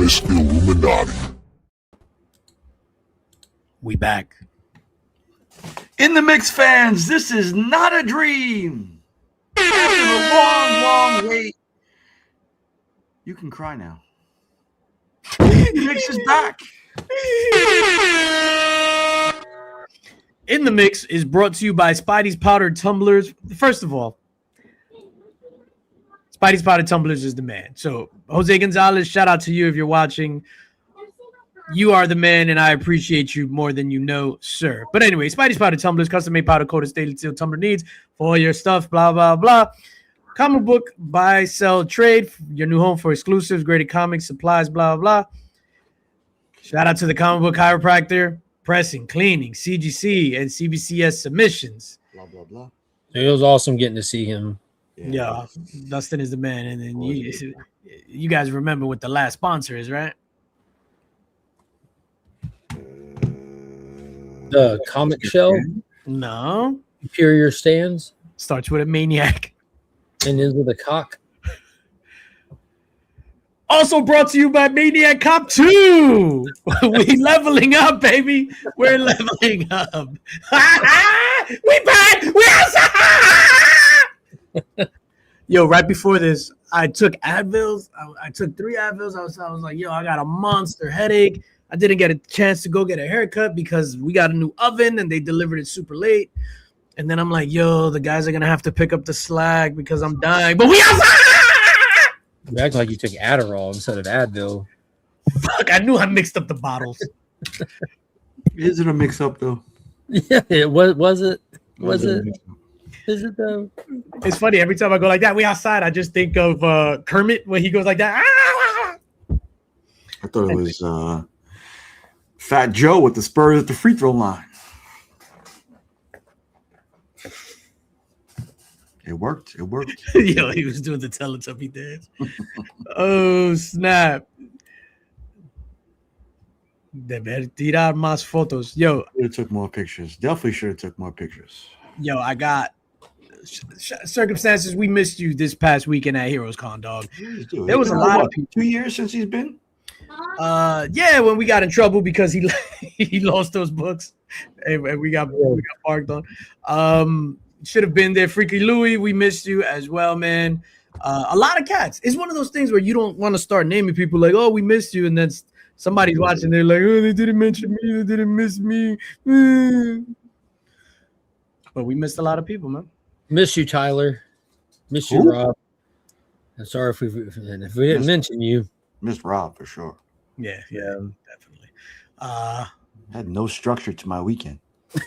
infamous Illuminati. We back. In the mix, fans, this is not a dream. After a long wait, you can cry now. The mix is back. In the Mix is brought to you by Spidey's Powdered Tumblers. First of all, Spidey's Powdered Tumblers is the man. So, Jose Gonzalez, shout out to you if you're watching. You are the man, and I appreciate you more than you know, sir. But anyway, Spidey's Powdered Tumblers, custom-made powder coated stainless steel tumbler needs for all your stuff, blah, blah, blah. Comic book, buy, sell, trade, your new home for exclusives, graded comics, supplies, blah, blah. Shout out to the comic book chiropractor, pressing, cleaning, CGC, and CBCS submissions. Blah, blah, blah. It was awesome getting to see him. Yeah, Dustin is the man. And then you guys remember what the last sponsor is, right? The comic show, No. Superior Stands, Starts with a maniac. and ends with a cock. Also brought to you by Maniac Cop 2. We leveling up, baby. We're leveling up. We back. We outside. Yo, right before this, I took Advils. I took 3 Advils. I was like, yo, I got a monster headache. I didn't get a chance to go get a haircut because we got a new oven and they delivered it super late. And then I'm like, yo, the guys are going to have to pick up the slack because I'm dying. But we outside. You act like you took Adderall instead of Advil. Fuck, I knew I mixed up the bottles. Is it a mix-up, though? Yeah, it was it? Was it? Is it though? It's funny. Every time I go like that, we outside, I just think of Kermit when he goes like that. I thought it was Fat Joe with the Spurs at the free throw line. It worked. It worked. Yo, he was doing the Teletubby dance. Oh, snap. Deber tirar más fotos. Yo, Should have took more pictures. Definitely should have took more pictures. I got circumstances. We missed you this past weekend at Heroes Con, dog. Dude, There was a lot of people. 2 years since he's been? Yeah, when we got in trouble because he he lost those books and we got parked on. Should have been there. Freaky Louie, we missed you as well, man. A lot of cats. It's one of those things where you don't want to start naming people like, oh, we missed you, and then somebody's watching. They're like, oh, they didn't mention me. They didn't miss me. But we missed a lot of people, man. Miss you, Tyler. Miss you, Rob. I'm sorry if we didn't mention you. Miss Rob for sure. Yeah, definitely. Had no structure to my weekend.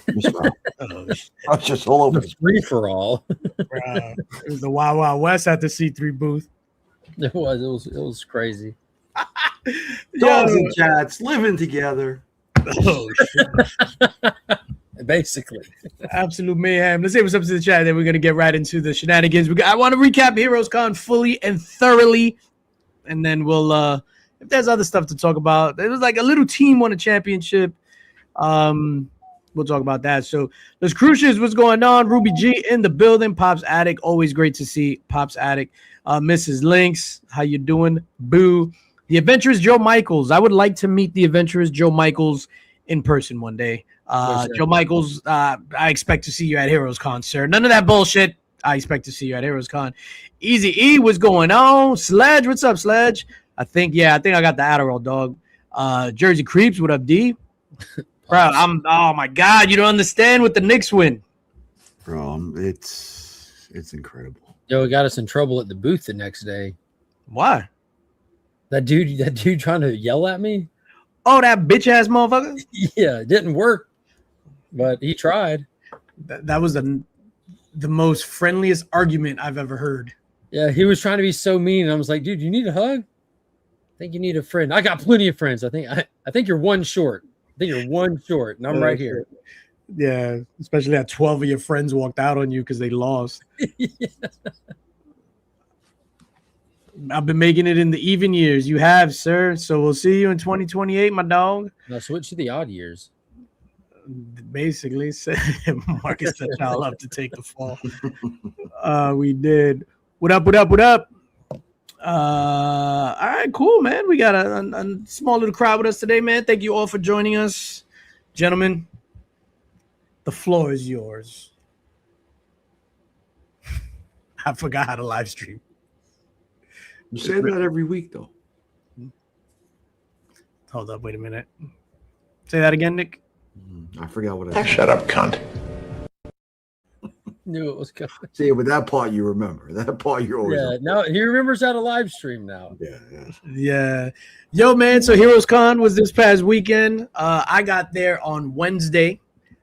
Miss Rob. Oh, I was just all over. The free for all. it was the Wild Wild West at the C3 booth. It was crazy. Dogs and cats living together. Oh, shit. Basically. Absolute mayhem. Let's say what's up to the chat. Then we're gonna get right into the shenanigans. I want to recap Heroes Con fully and thoroughly, and then we'll if there's other stuff to talk about. It was like a little team won a championship. We'll talk about that. So there's Crucius, what's going on? Ruby G in the building. Pops Attic, always great to see Pops Attic. Mrs. Lynx, how you doing? Boo. The Adventurous Joe Michaels. I would like to meet the Adventurous Joe Michaels in person one day. Joe Michaels, I expect to see you at Heroes Con, sir. None of that bullshit. I expect to see you at Heroes Con. Easy E, what's going on? Sledge, what's up, Sledge? I think I got the Adderall, dog. Jersey Creeps, what up, D? Bro, oh my God, you don't understand what the Knicks win. Bro, it's incredible. Yo, it got us in trouble at the booth the next day. Why? That dude trying to yell at me? Oh, that bitch ass motherfucker? Yeah, it didn't work. But he tried. That was the most friendliest argument I've ever heard. Yeah, he was trying to be so mean. And I was like, dude, you need a hug? I think you need a friend. I got plenty of friends. I think you're one short. I think you're one short, and I'm right here. Yeah, especially that 12 of your friends walked out on you because they lost. Yeah. I've been making it in the even years. You have, sir. So we'll see you in 2028, my dog. Now switch to the odd years. Basically, Marcus set y'all up to take the fall. We did. What up? All right, cool, man. We got a small little crowd with us today, man. Thank you all for joining us, gentlemen. The floor is yours. I forgot how to live stream. You say that every week, though. Hold up, wait a minute. Say that again, Nick. I forgot what I said. Shut up, cunt. Knew it was coming. See, but that part you remember. That part you always Yeah, now he remembers how to live stream now. Yeah. Yo, man. So Heroes Con was this past weekend. I got there on Wednesday,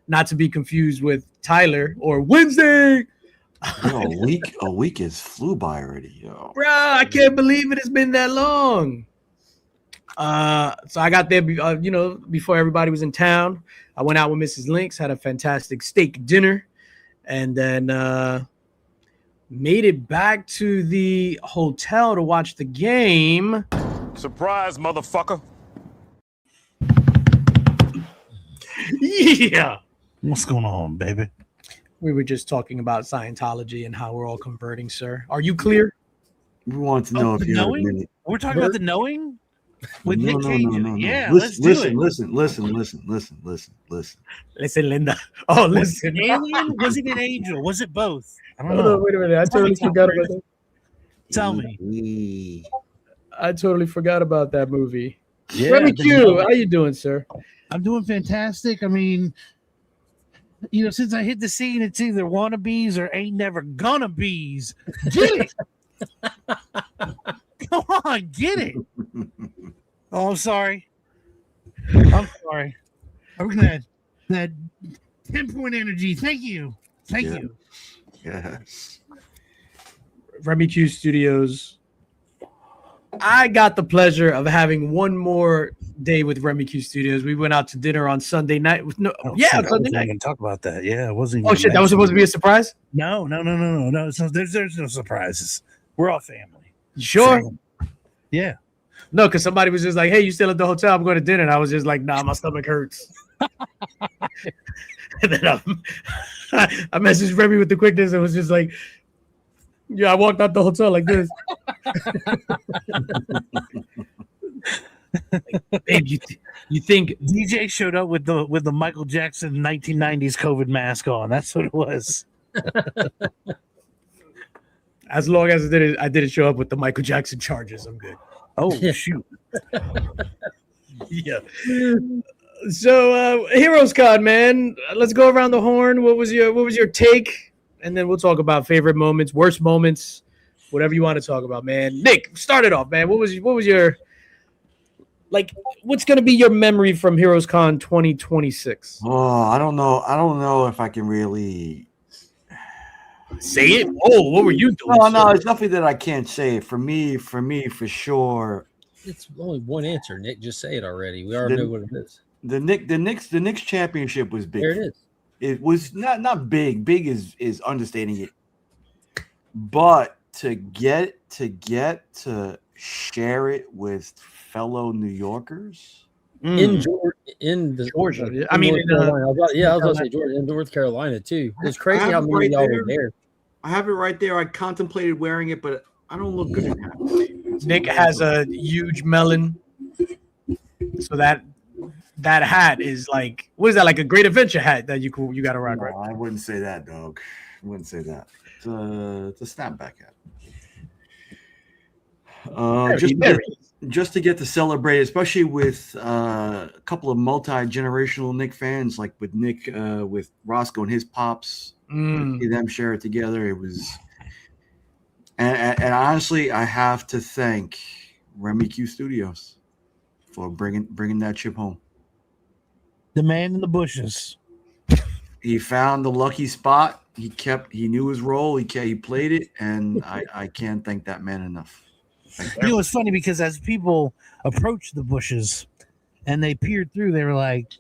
not to be confused with Tyler or Wednesday. Yo, a week is flew by already, yo. Bro, I can't believe it. It's been that long. So I got there, before everybody was in town. I went out with Mrs. Lynx, had a fantastic steak dinner, and then made it back to the hotel to watch the game. Surprise, motherfucker. Yeah. What's going on, baby? We were just talking about Scientology and how we're all converting, sir. Are you clear? We want to know if you have a knowing? minute. We're talking about the knowing with No, Nick no, Cage. no, no, no. Yeah, Listen, let's do listen, it. listen. Listen, Linda. Oh, Was it listen. an alien? Was it an angel? Was it both? I don't Hold know. on, wait a minute. I totally forgot about that. Tell me. I totally forgot about that movie. Yeah, Remy the Q, knowing. how you doing, sir? I'm doing fantastic. I mean, since I hit the scene, it's either wannabes or ain't never gonna bees. Get it. Come on, get it. Oh, I'm sorry. I'm gonna that 10-point energy. Thank you. Thank Yeah. you. Yes. Remy Q Studios. I got the pleasure of having one more day with Remy Q Studios. We went out to dinner on Sunday night. With Shit, I Sunday wasn't night. even talk about that. Yeah, I wasn't. Oh even shit, that was supposed to be a surprise. No. So there's no surprises. We're all family. You sure? Family. Yeah. No, because somebody was just like, "Hey, you still at the hotel? I'm going to dinner." And I was just like, "Nah, my stomach hurts." And then I messaged Remy with the quickness and was just like, "Yeah, I walked out the hotel like this." Like, babe, you think DJ showed up with the Michael Jackson 1990s COVID mask on. That's what it was. as long as I didn't show up with the Michael Jackson charges, I'm good. Oh shoot. Yeah. So Heroes Con, man. Let's go around the horn. What was your take? And then we'll talk about favorite moments, worst moments, whatever you want to talk about, man. Nick, start it off, man. What was your what's gonna be your memory from Heroes Con 2026? Oh, I don't know if I can really Say it. Oh, what were you doing? No, it's nothing that I can't say. For me, for sure. It's only one answer, Nick. Just say it already. We already know what it is. The Knicks championship was big. There it is. It was not big. Big is understating it. But to get to share it with fellow New Yorkers In Georgia. in I mean, North Carolina. I was about to say Georgia and North Carolina too. It's crazy how many of y'all were there. I have it right there. I contemplated wearing it, but I don't look good in that. Nick has a huge melon, so that hat is like, what is that, like a Great Adventure hat that you got to rock, No, right? I wouldn't say that, dog. I wouldn't say that. It's a snapback hat. Just to get to celebrate, especially with a couple of multi-generational Nick fans, like with Nick, with Roscoe and his pops, see them share it together. It was, and honestly, I have to thank Remy Q Studios for bringing that chip home. The man in the bushes. He found the lucky spot. He knew his role. He played it, and I can't thank that man enough. It's funny because as people approached the bushes and they peered through, they were like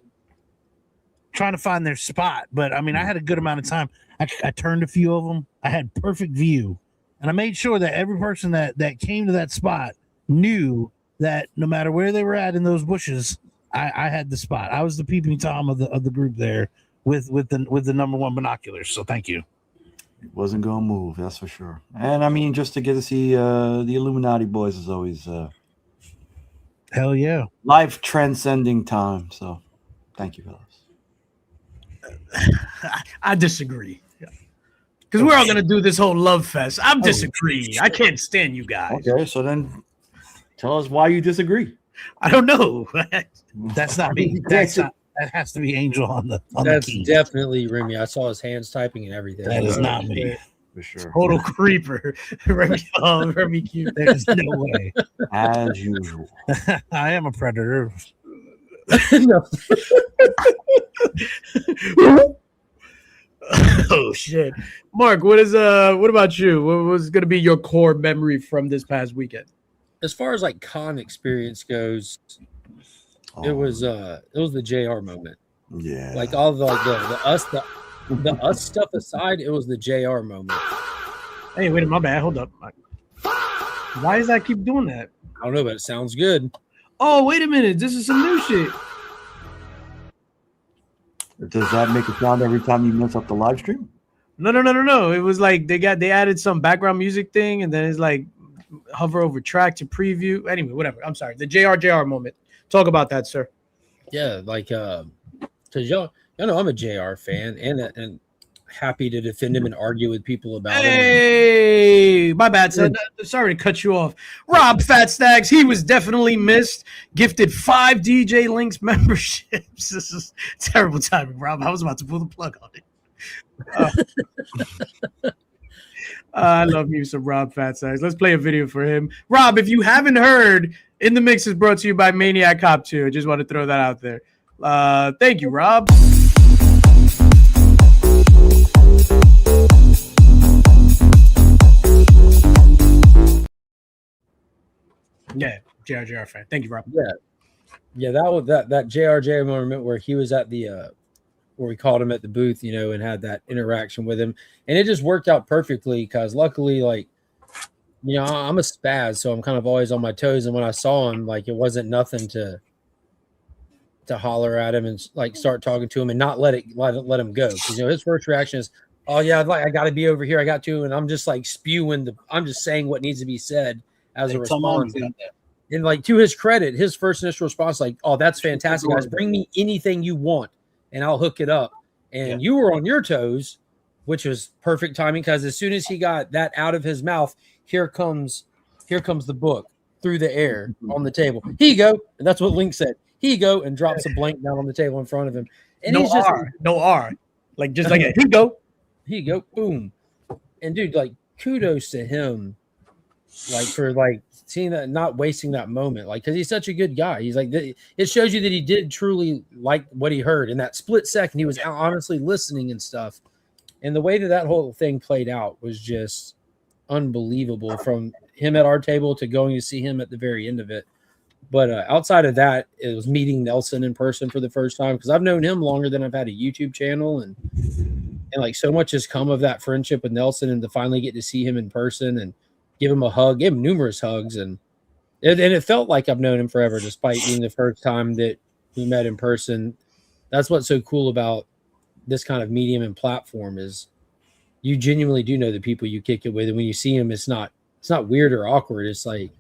trying to find their spot. But I mean, I had a good amount of time. I turned a few of them. I had perfect view, and I made sure that every person that came to that spot knew that no matter where they were at in those bushes, I had the spot. I was the peeping tom of the group there with the number one binoculars. So thank you. Wasn't going to move, that's for sure. And I mean, just to get to see the Illuminati boys is always Hell yeah. life transcending time. So thank you, fellas. I disagree. Because we're all gonna do this whole love fest. I'm disagreeing. I can't stand you guys. Okay, so then tell us why you disagree. I don't know. That's not me. That's not. That has to be Angel on the That's key. definitely Remy. I saw his hands typing and everything. That is not me. For sure. Total creeper. Remy cute. There's no way. As usual. I am a predator. No. Oh shit. Mark, what about you? What was gonna be your core memory from this past weekend? As far as like con experience goes, it was the JR moment. Yeah. Like all the us stuff aside, it was the JR moment. Hey, wait, my bad. Hold up. Why does that keep doing that? I don't know, but it sounds good. Oh, wait a minute. This is some new shit. Does that make it sound every time you mess up the live stream? No. It was like they added some background music thing, and then it's like hover over track to preview. Anyway, whatever. I'm sorry. The JR moment. Talk about that, sir. Yeah, like because y'all know I'm a JR fan and happy to defend him and argue with people about him. Hey, my bad, son. Sorry to cut you off. Rob Fat Stacks, he was definitely missed. Gifted 5 DJ Links memberships. This is terrible timing, Rob. I was about to pull the plug on it. I love you some Rob Fat Stacks. Let's play a video for him. Rob, if you haven't heard, In the Mix is brought to you by Maniac Cop 2. I just want to throw that out there. Thank you, Rob. Yeah, JR fan. Thank you, Rob. Yeah, that was that JRJ moment where he was at the where we called him at the booth, and had that interaction with him, and it just worked out perfectly because luckily, like, I'm a spaz, so I'm kind of always on my toes, and when I saw him, like, it wasn't nothing to holler at him and like start talking to him and not let him go, because his first reaction is, oh yeah, I got to be over here, I got to, and I'm just like I'm just saying what needs to be said as a response. And like, to his credit, his first initial response, like, oh, that's fantastic, guys. Bring me anything you want and I'll hook it up. And you were on your toes, which was perfect timing, because as soon as he got that out of his mouth, here comes the book through the air on the table. Here you go. And that's what Link said. Here you go, and drops a blank down on the table in front of him. And no he's just R. No R. Like, just like, here you go. Here you go. Boom. And dude, like, kudos to him, like, for like seeing that, not wasting that moment, like, because he's such a good guy. He's like, it shows you that he did truly like what he heard in that split second. He was honestly listening and stuff, and the way that whole thing played out was just unbelievable, from him at our table to going to see him at the very end of it. But outside of that, it was meeting Nelson in person for the first time, because I've known him longer than I've had a YouTube channel, and like, so much has come of that friendship with Nelson, and to finally get to see him in person and give him a hug, give him numerous hugs. And it felt like I've known him forever, despite being the first time that we met in person. That's what's so cool about this kind of medium and platform, is you genuinely do know the people you kick it with. And when you see them, it's not weird or awkward. It's like,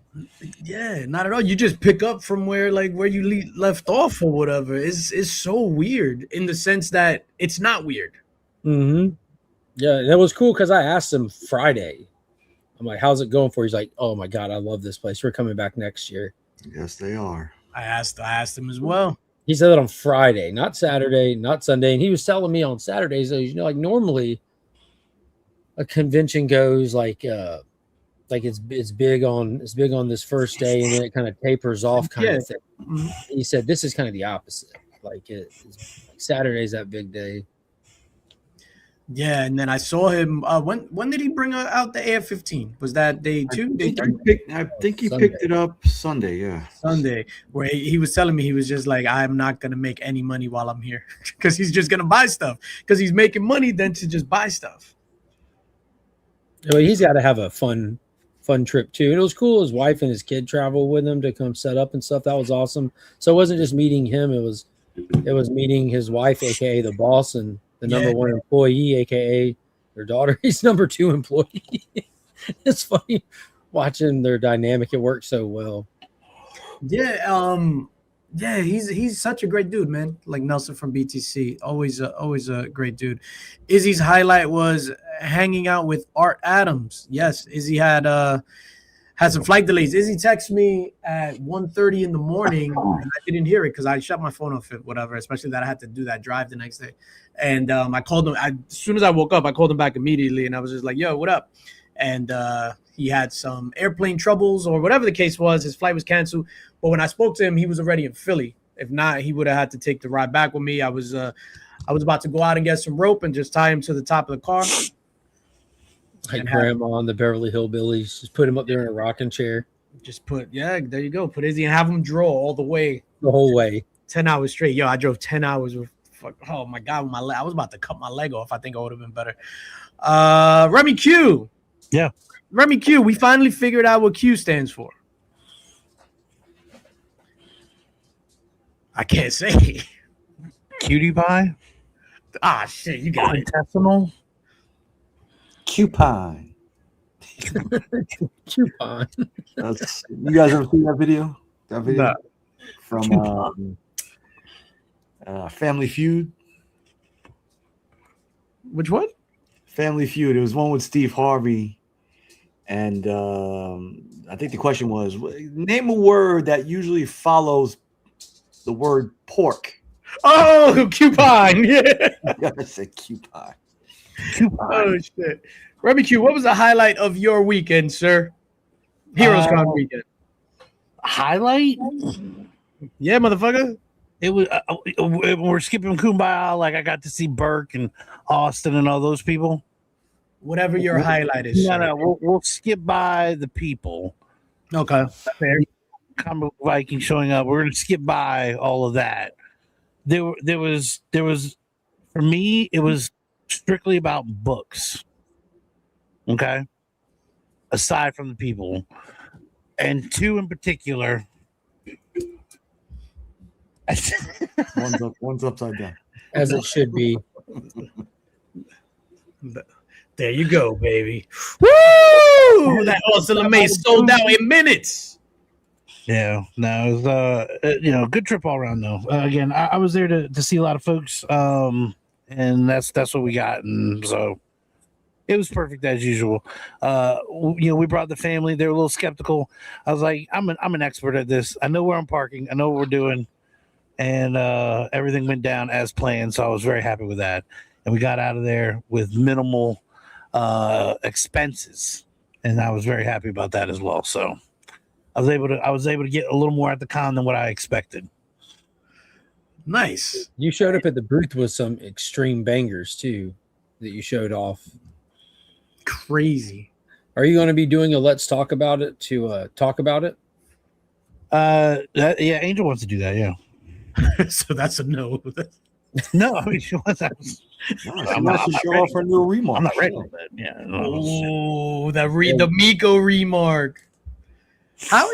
yeah, not at all. You just pick up from where you left off or whatever. It's so weird in the sense that it's not weird. Mm-hmm. Yeah, that was cool, because I asked him Friday, I'm like, how's it going for you? He's like, oh my God, I love this place. We're coming back next year. Yes, they are. I asked him as well. He said that on Friday, not Saturday, not Sunday. And he was telling me on Saturdays, like, normally a convention goes like it's big on this first day, and then it kind of tapers off kind of thing. Mm-hmm. He said this is kind of the opposite. Like, it's Saturday's that big day. Yeah, and then I saw him. When did he bring out the AF-15? Was that day 2? Day 3? I think he picked it up Sunday. Yeah, Sunday. Where he was telling me, he was just like, I'm not gonna make any money while I'm here, because he's just gonna buy stuff, because he's making money then to just buy stuff. Well, he's got to have a fun trip too. And it was cool. His wife and his kid traveled with him to come set up and stuff. That was awesome. So it wasn't just meeting him. It was meeting his wife, aka the boss, and the number one employee, aka their daughter. He's number 2 employee. It's funny watching their dynamic. It works so well. Yeah, he's such a great dude, man. Like Nelson from BTC, always a great dude. Izzy's highlight was hanging out with Art Adams. Yes, Izzy had some flight delays. Izzy texted me at 1:30 in the morning, and I didn't hear it because I shut my phone off, whatever. Especially that I had to do that drive the next day, and I called him. As soon as I woke up, I called him back immediately, and I was just like, "Yo, what up?" And he had some airplane troubles or whatever the case was. His flight was canceled. But when I spoke to him, he was already in Philly. If not, he would have had to take the ride back with me. I was about to go out and get some rope and just tie him to the top of the car. Like Grandma on the Beverly Hillbillies, just put him up there in a rocking chair. There you go. Put Izzy and have him draw all the way. The whole way. 10 hours straight. Yo, I drove 10 hours with oh my God, with my leg. I was about to cut my leg off. I think I would have been better. Remy Q. Yeah. Remy Q, we finally figured out what Q stands for. I can't say. Cutie pie? Ah, shit, you got it. Intestinal? Cupine. Coupon. You guys ever seen that video? That video No. from Family Feud. Which one? Family Feud. It was one with Steve Harvey, and I think the question was, name a word that usually follows the word pork. Oh, coupon. Yeah. I said coupon. Oh, shit. Remy Q, what was the highlight of your weekend, sir? Heroes Con weekend. Highlight? Yeah, motherfucker. It was we're skipping Kumbaya. Like I got to see Burke and Austin and all those people. Whatever your highlight is. No, we'll skip by the people. Okay. Fair. Comic Viking showing up. We're gonna skip by all of that. There was for me, it was strictly about books. Okay. Aside from the people. And 2 in particular. One's upside down. As it should be. There you go, baby. Woo! That Austin LeMay sold out in minutes. Yeah, no, it was good trip all around though. Again, I was there to see a lot of folks, and that's what we got, and so it was perfect as usual. We brought the family; they were a little skeptical. I was like, I'm an expert at this. I know where I'm parking. I know what we're doing, and everything went down as planned. So I was very happy with that, and we got out of there with minimal expenses, and I was very happy about that as well. So. I was able to get a little more at the con than what I expected. Nice. You showed up at the booth with some extreme bangers too that you showed off. Crazy. Are you going to be doing a let's talk about it to talk about it? Yeah, Angel wants to do that. Yeah. So that's a no. No, I mean she wants. I'm not to show off her new remark. I'm not ready for that. Yeah. Oh, the Miko remark. How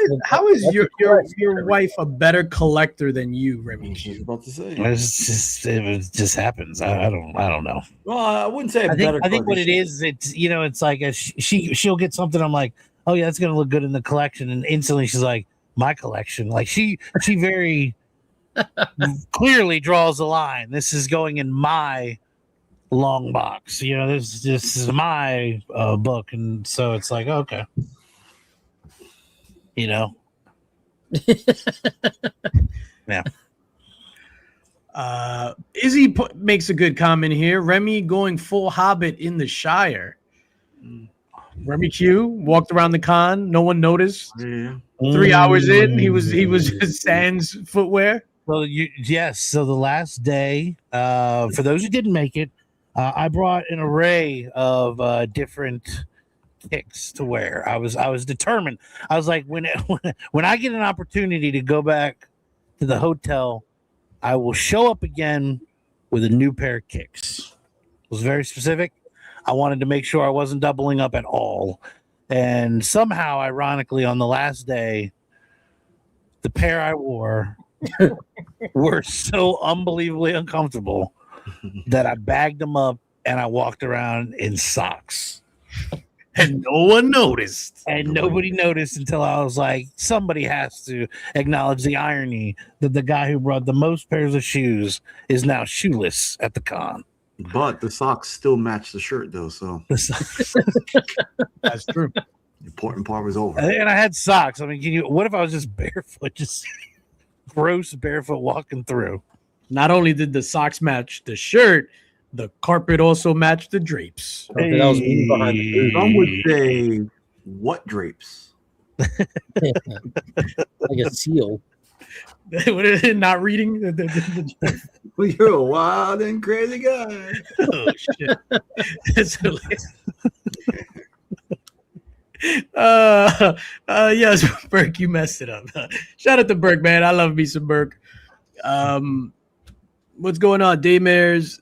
is your wife a better collector than you, Remy? I was about to say. It just happens. I don't know. Well, I wouldn't say I think what it is, it's like she'll get something. I'm like, oh yeah, that's gonna look good in the collection, and instantly she's like, my collection. Like she very clearly draws a line. This is going in my long box. This is my book, and so it's like okay. Yeah. Izzy makes a good comment here. Remy going full Hobbit in the Shire. Remy Q walked around the con. No one noticed. Yeah. 3 hours in, he was sans footwear. So So the last day, for those who didn't make it, I brought an array of different kicks to wear. I was determined. I was like, when I get an opportunity to go back to the hotel, I will show up again with a new pair of kicks. It was very specific. I wanted to make sure I wasn't doubling up at all. And somehow, ironically, on the last day, the pair I wore were so unbelievably uncomfortable that I bagged them up and I walked around in socks. And no one noticed. And nobody noticed until I was like, somebody has to acknowledge the irony that the guy who brought the most pairs of shoes is now shoeless at the con. But the socks still match the shirt, though. So That's true. the important part was over. And I had socks. I mean, what if I was just barefoot, just gross barefoot walking through? Not only did the socks match the shirt, the carpet also matched the drapes. Okay, that was me behind the booth. Some would say, what drapes? Like a seal. Not reading. Well, you're a wild and crazy guy. Oh shit! It's hilarious. Yes, Burke, you messed it up. Shout out to Burke, man. I love me some Burke. What's going on, Daymares?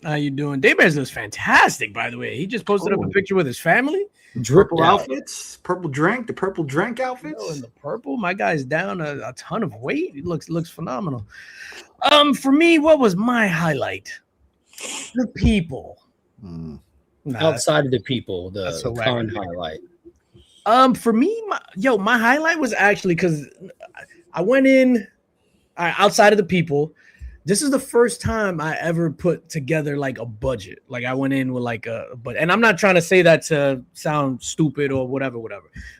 How you doing? Daymares looks fantastic, by the way. He just posted up a picture with his family. Purple outfits, purple drink, the purple drink outfits. Oh, and the purple, my guy's down a ton of weight. It looks phenomenal. For me, what was my highlight? The people. Mm. Nah, Outside of the people, the that's so con wacky. highlight. For me, my highlight was actually because I went in outside of the people. This is the first time I ever put together like a budget. Like I went in with like but and I'm not trying to say that to sound stupid or whatever.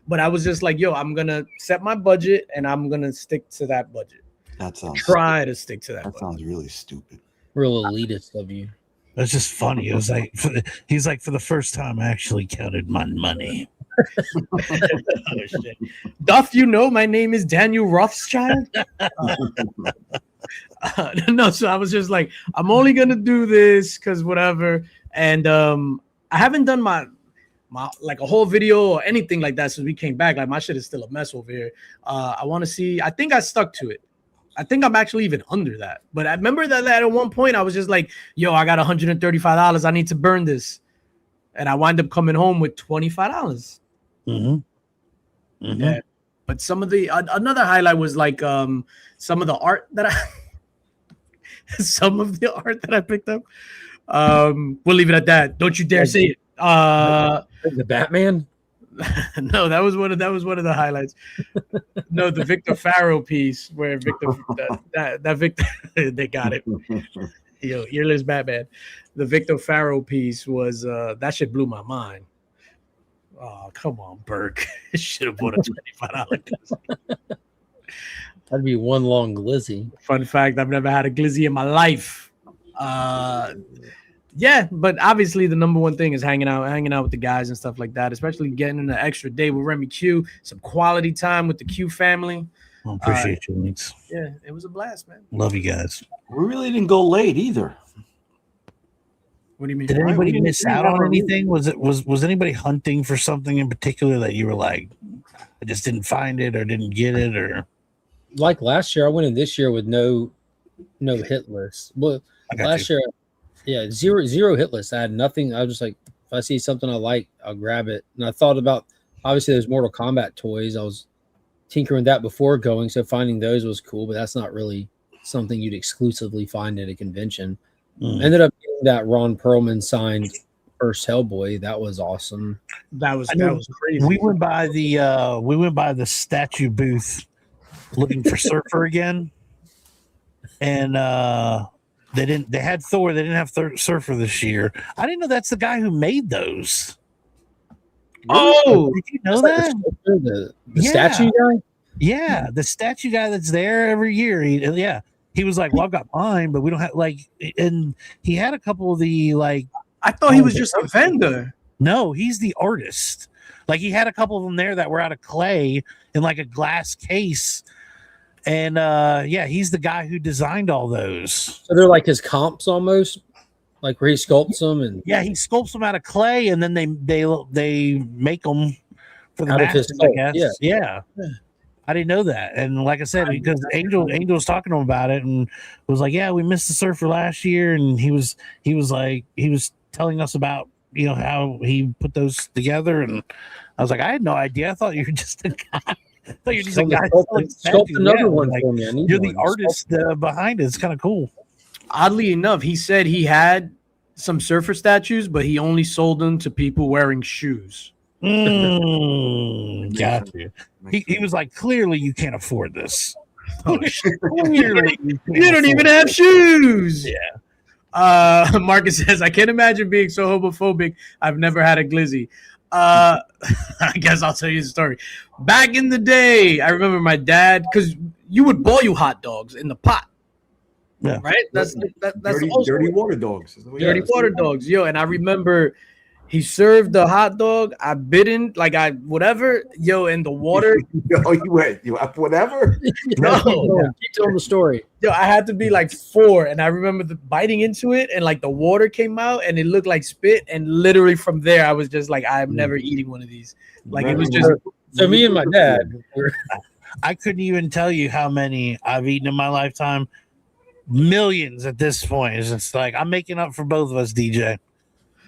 But I was just like, I'm gonna set my budget and I'm gonna stick to that budget. That sounds Try to stick to that. That sounds really stupid. Real elitist of you. That's just funny. It was like, he's like, for the first time, I actually counted my money. Oh, shit. Duff, my name is Daniel Rothschild. No, so I was just like, I'm only gonna do this because whatever. And I haven't done my like a whole video or anything like that since we came back. Like my shit is still a mess over here. I want to see. I think I stuck to it. I think I'm actually even under that. But I remember that at one point I was just like, I got $135. I need to burn this. And I wind up coming home with $25. Yeah. But some of the another highlight was like some of the art that I picked up. We'll leave it at that. Don't you dare say it. The Batman? No, that was one of the highlights. No, the Victor Farrow piece where Victor that Victor they got it. Earless Batman. The Victor Farrow piece was that shit blew my mind. Oh, come on, Burke. Should have bought a $25 glizzy. That'd be one long glizzy. Fun fact, I've never had a glizzy in my life. Yeah, but obviously the number one thing is hanging out with the guys and stuff like that, especially getting an extra day with Remy Q, some quality time with the Q family. I appreciate you, Links. Yeah, it was a blast, man. Love you guys. We really didn't go late either. What do you mean? Did anybody miss out on anything? Was anybody hunting for something in particular that you were like, I just didn't find it or didn't get it? Or Like last year, I went in this year with no hit list. Well, last year, yeah, zero hit list. I had nothing. I was just like, if I see something I like, I'll grab it. And I thought about, obviously, there's Mortal Kombat toys. I was tinkering that before going, so finding those was cool, but that's not really something you'd exclusively find at a convention. Ended up getting that Ron Perlman signed first Hellboy. That was awesome. That was crazy. We went by the statue booth looking for Surfer again, and they had Thor. They didn't have Surfer this year. I didn't know that's the guy who made those. Oh, did you know that? The statue guy? Yeah, the statue guy that's there every year. He was like, well, I've got mine, but we don't have and he had a couple of the I thought he was just a vendor. No, he's the artist. Like he had a couple of them there that were out of clay in like a glass case. And he's the guy who designed all those. So they're like his comps almost, like where he sculpts them and he sculpts them out of clay and then they make them for the out of his masters, I sculpt. guess. Yeah. I didn't know that. And like I said, because Angel was talking to him about it and was like, yeah, we missed the Surfer last year. And he was telling us about, how he put those together. And I was like, I had no idea. I thought you were just a guy. I thought you were just a guy. Sculpt another one for me. You're the artist behind it. It's kind of cool. Oddly enough, he said he had some surfer statues, but he only sold them to people wearing shoes. Got you. He was like, clearly you can't afford this. Oh shit! Clearly You don't even have shoes. Yeah. Marcus says, I can't imagine being so homophobic. I've never had a glizzy. I guess I'll tell you the story. Back in the day, I remember my dad, because you would boil hot dogs in the pot. Yeah. Right? That's dirty water dogs. Dirty water dogs. Yo, and I remember he served the hot dog. I bitten, like I whatever. Yo, and the water. Yo, you have whatever. No. Keep telling the story. Yo, I had to be like 4, and I remember biting into it, and like the water came out, and it looked like spit, and literally from there, I was just like, I'm never eating one of these. Like it was just. So me and my dad were. I couldn't even tell you how many I've eaten in my lifetime. Millions at this point. It's like I'm making up for both of us, DJ.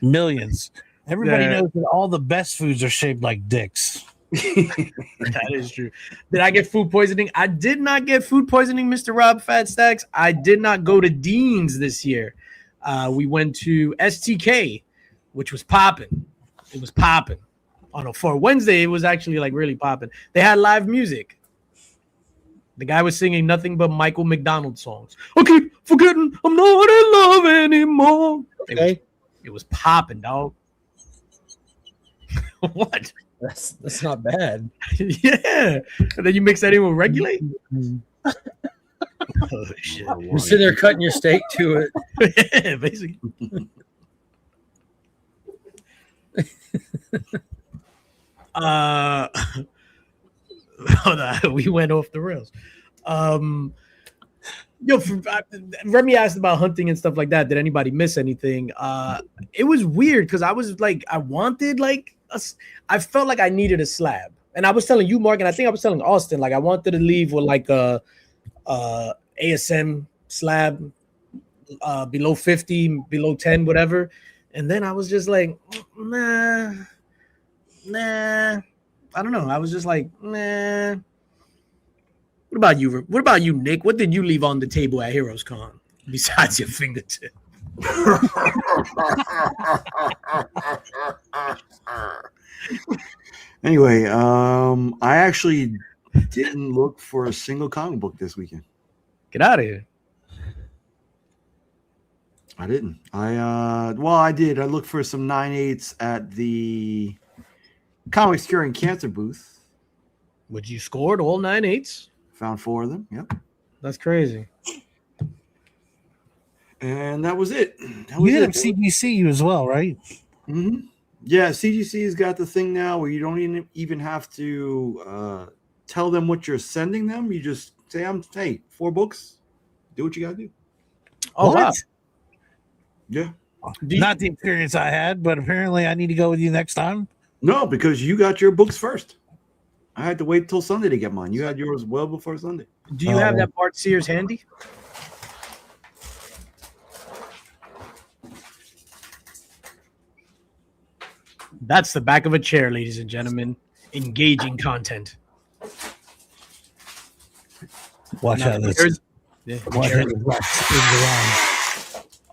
Millions. Everybody knows that all the best foods are shaped like dicks. That is true. Did I get food poisoning? I did not get food poisoning, Mr. Rob Fat Stacks. I did not go to Dean's this year. We went to STK, which was popping. It was popping. Oh no, for Wednesday, it was actually like really popping. They had live music. The guy was singing nothing but Michael McDonald songs. I keep forgetting I'm not in love anymore. Okay. It was popping, dog. What? That's not bad. Yeah. And then you mix that in with Regulate? Oh, shit. You're sitting there cutting your steak to it. Yeah, basically. We went off the rails. Remy asked about hunting and stuff like that. Did anybody miss anything? It was weird because I was like, I wanted like I felt like I needed a slab, and I was telling you, Mark, and I think I was telling Austin, like I wanted to leave with like a ASM slab, below 50, below 10, whatever. And then I was just like, nah. I don't know. I was just like, nah. What about you? What about you, Nick? What did you leave on the table at Heroes Con besides your fingertip? Anyway, I actually didn't look for a single comic book this weekend. Get out of here. I didn't. I did. I looked for some 9/8s at the Comics Curing Cancer booth. Would you scored all 9/8s? Found 4 of them. Yep. That's crazy. And that was it. You hit up CGC as well, right? Mm-hmm. Yeah, CGC's got the thing now where you don't even have to tell them what you're sending them. You just say, hey, 4 books. Do what you got to do. Oh, wow. Yeah. Not the experience I had, but apparently I need to go with you next time. No, because you got your books first. I had to wait till Sunday to get mine. You had yours well before Sunday. Do you have that Bart Sears handy? That's the back of a chair, ladies and gentlemen. Engaging content. Watch out. This. Watch out.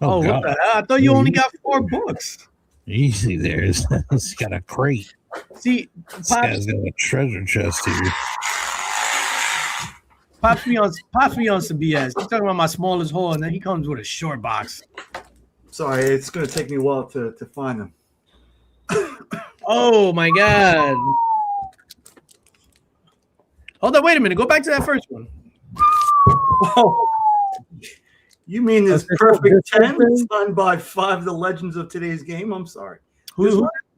Oh, God. what the hell? I thought you only got 4 books. Easy there. It's got a crate. See, This guy's got a treasure chest here. Pops me on some BS. He's talking about my smallest hole, and then he comes with a short box. Sorry, it's going to take me a while to find them. Oh, my God. Hold on, wait a minute. Go back to that first one. Oh, you mean this perfect 10 signed by 5 of the legends of today's game? I'm sorry.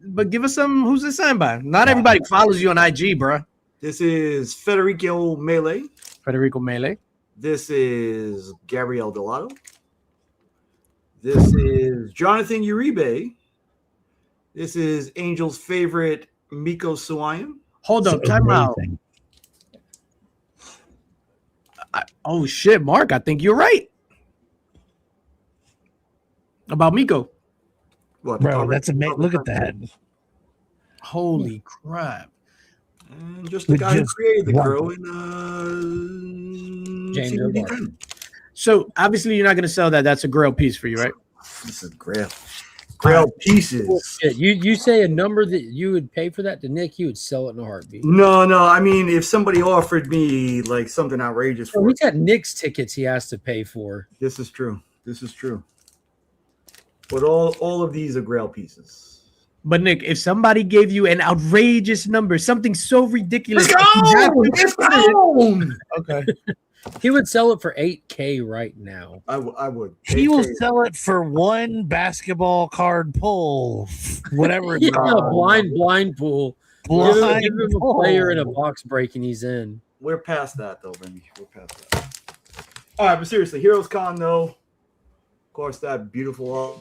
But give us some. Who's this signed by? Not everybody follows you on IG, bro. This is Federico Mele. Federico Mele. This is Gabriel Delato. This is Jonathan Uribe. This is Angel's favorite Miko Suayan. Hold up, time out. Oh shit, Mark, I think you're right about Miko. What, bro? That's amazing. Look at that. Holy crap! And just the guy who created the girl in James CBD. So obviously you're not going to sell that. That's a Grail piece for you, right? This is Grail pieces. Shit, you say a number that you would pay for that to Nick, he would sell it in a heartbeat. No. I mean, if somebody offered me like something outrageous for He's got Nick's tickets he has to pay for. This is true. But all of these are Grail pieces. But Nick, if somebody gave you an outrageous number, something so ridiculous, Let's go! Okay. He would sell it for $8,000 right now. I would. He will sell it for one basketball card pull, whatever it's Yeah, called. blind pool. Blind Give him a pull. player in a box break and he's in. We're past that though, baby. We're past that. All right, but seriously, Heroes Con though. Of course, that beautiful.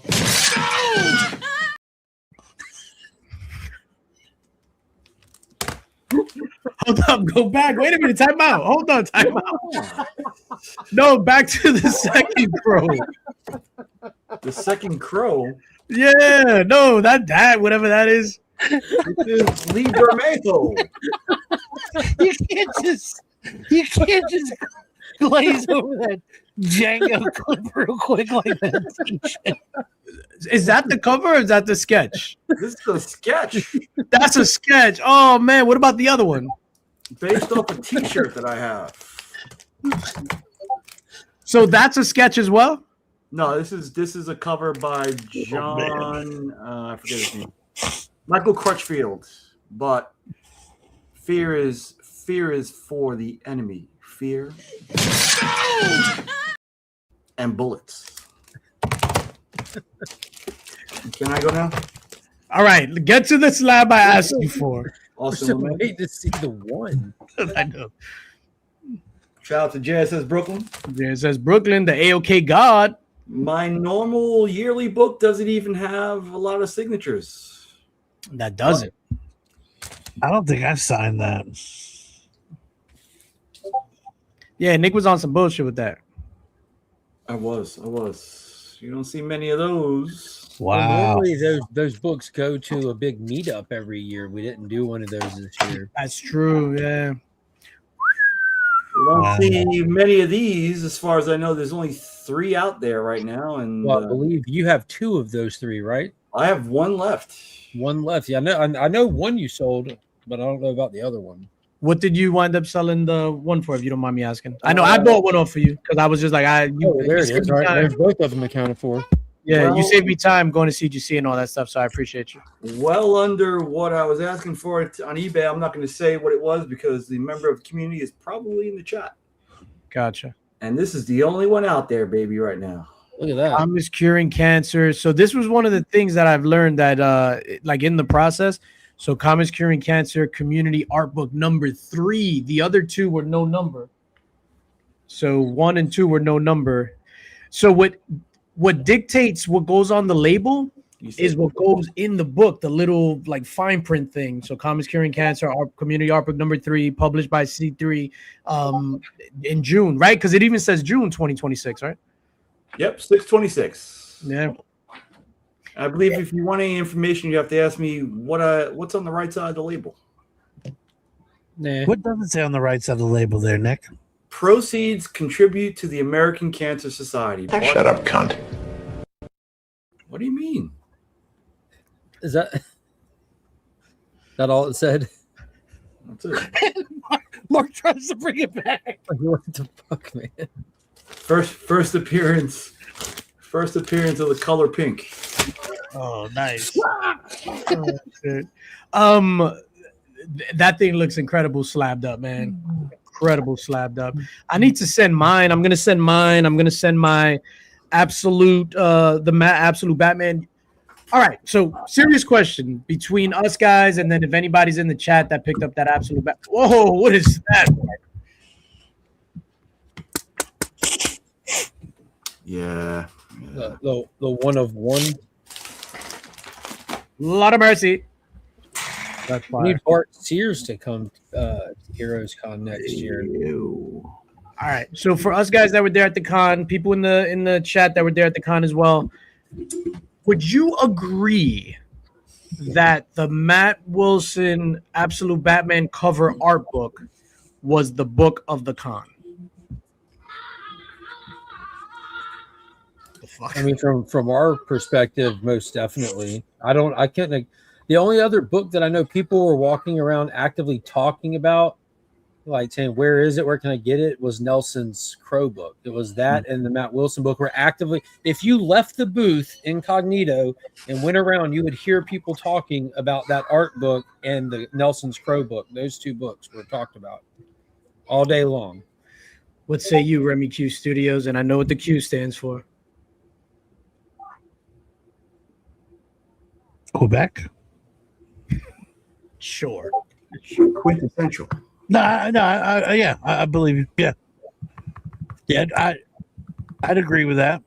Hold up, go back. Wait a minute, time out. Hold on, time out. No, back to the second crow. The second crow. Yeah, no, that whatever that is. This is Lee Bermejo. You can't just glaze over that Django clip real quick like that. Is that the cover or is that the sketch? This is a sketch That's a sketch. Oh man, what about the other one? based off a T-shirt that I have. So that's a sketch as well? No, this is a cover by John. I forget his name. Michael Crutchfield. But fear is for the enemy. Fear and bullets. Can I go now? All right, get to the slab I asked you for. Awesome. So wait to see the one. I know. Shout out to JSS Brooklyn. Yeah, it says Brooklyn, the AOK God. My normal yearly book doesn't even have a lot of signatures. That does it. I don't think I've signed that. Yeah, Nick was on some bullshit with that. I was. You don't see many of those. Well, Wow. normally those books go to a big meetup every year. We didn't do one of those this year. That's true, yeah. You don't Wow. see many of these. As far as I know, there's only 3 out there right now, and Well, I believe you have 2 of those 3, right? I have 1 left. 1 left. Yeah, I know one you sold, but I don't know about the other one. What did you wind up selling the one for, if you don't mind me asking? I know I bought one off for you because I was just like, There it is. saved me Right? time. There's both of them accounted for. Yeah, Well- you saved me time going to CGC and all that stuff, so I appreciate you. Well under what I was asking for it on eBay. I'm not going to say what it was because the member of the community is probably in the chat. Gotcha. And this is the only one out there, baby, right now. Look at that. Thomas curing cancer. So this was one of the things that I've learned that like in the process. So Comics Curing Cancer Community Art Book number 3. The other 2 were no number. So 1 and 2 were no number. So what dictates what goes on the label You is said- what goes in the book, the little like fine print thing. So Comics Curing Cancer Community Art Book number 3, published by C3 in June, right? Because it even says June 2026, right? Yep, 626. Yeah. I believe if you want any information, you have to ask me what's on the right side of the label. Nah. What does it say on the right side of the label there, Nick? Proceeds contribute to the American Cancer Society. Shut up, cunt. What do you mean? Is that all it said? That's it. Mark tries to bring it back. Like, what the fuck, man? First appearance of the color pink. Oh, nice. That thing looks incredible slabbed up, man. Incredible slabbed up. I need to send mine. I'm gonna send my absolute absolute Batman. All right, so serious question between us guys, and then if anybody's in the chat that picked up that absolute whoa, what is that? Yeah. The one of one. Lot of mercy. That's We need fine. Bart Sears to come to Heroes Con next year. Ew. All right. So for us guys that were there at the con, people in the chat that were there at the con as well, would you agree that the Matt Wilson Absolute Batman cover art book was the book of the con? the fuck? I mean, from our perspective, most definitely. I can't. The only other book that I know people were walking around actively talking about, like saying, "Where is it? Where can I get it?" was Nelson's Crow book. It was that and the Matt Wilson book were actively. If you left the booth incognito and went around, you would hear people talking about that art book and the Nelson's Crow book. Those two books were talked about all day long. What say you, Remy Q Studios? And I know what the Q stands for. Quebec. Sure. Quintessential. No, I believe you. Yeah, I'd agree with that.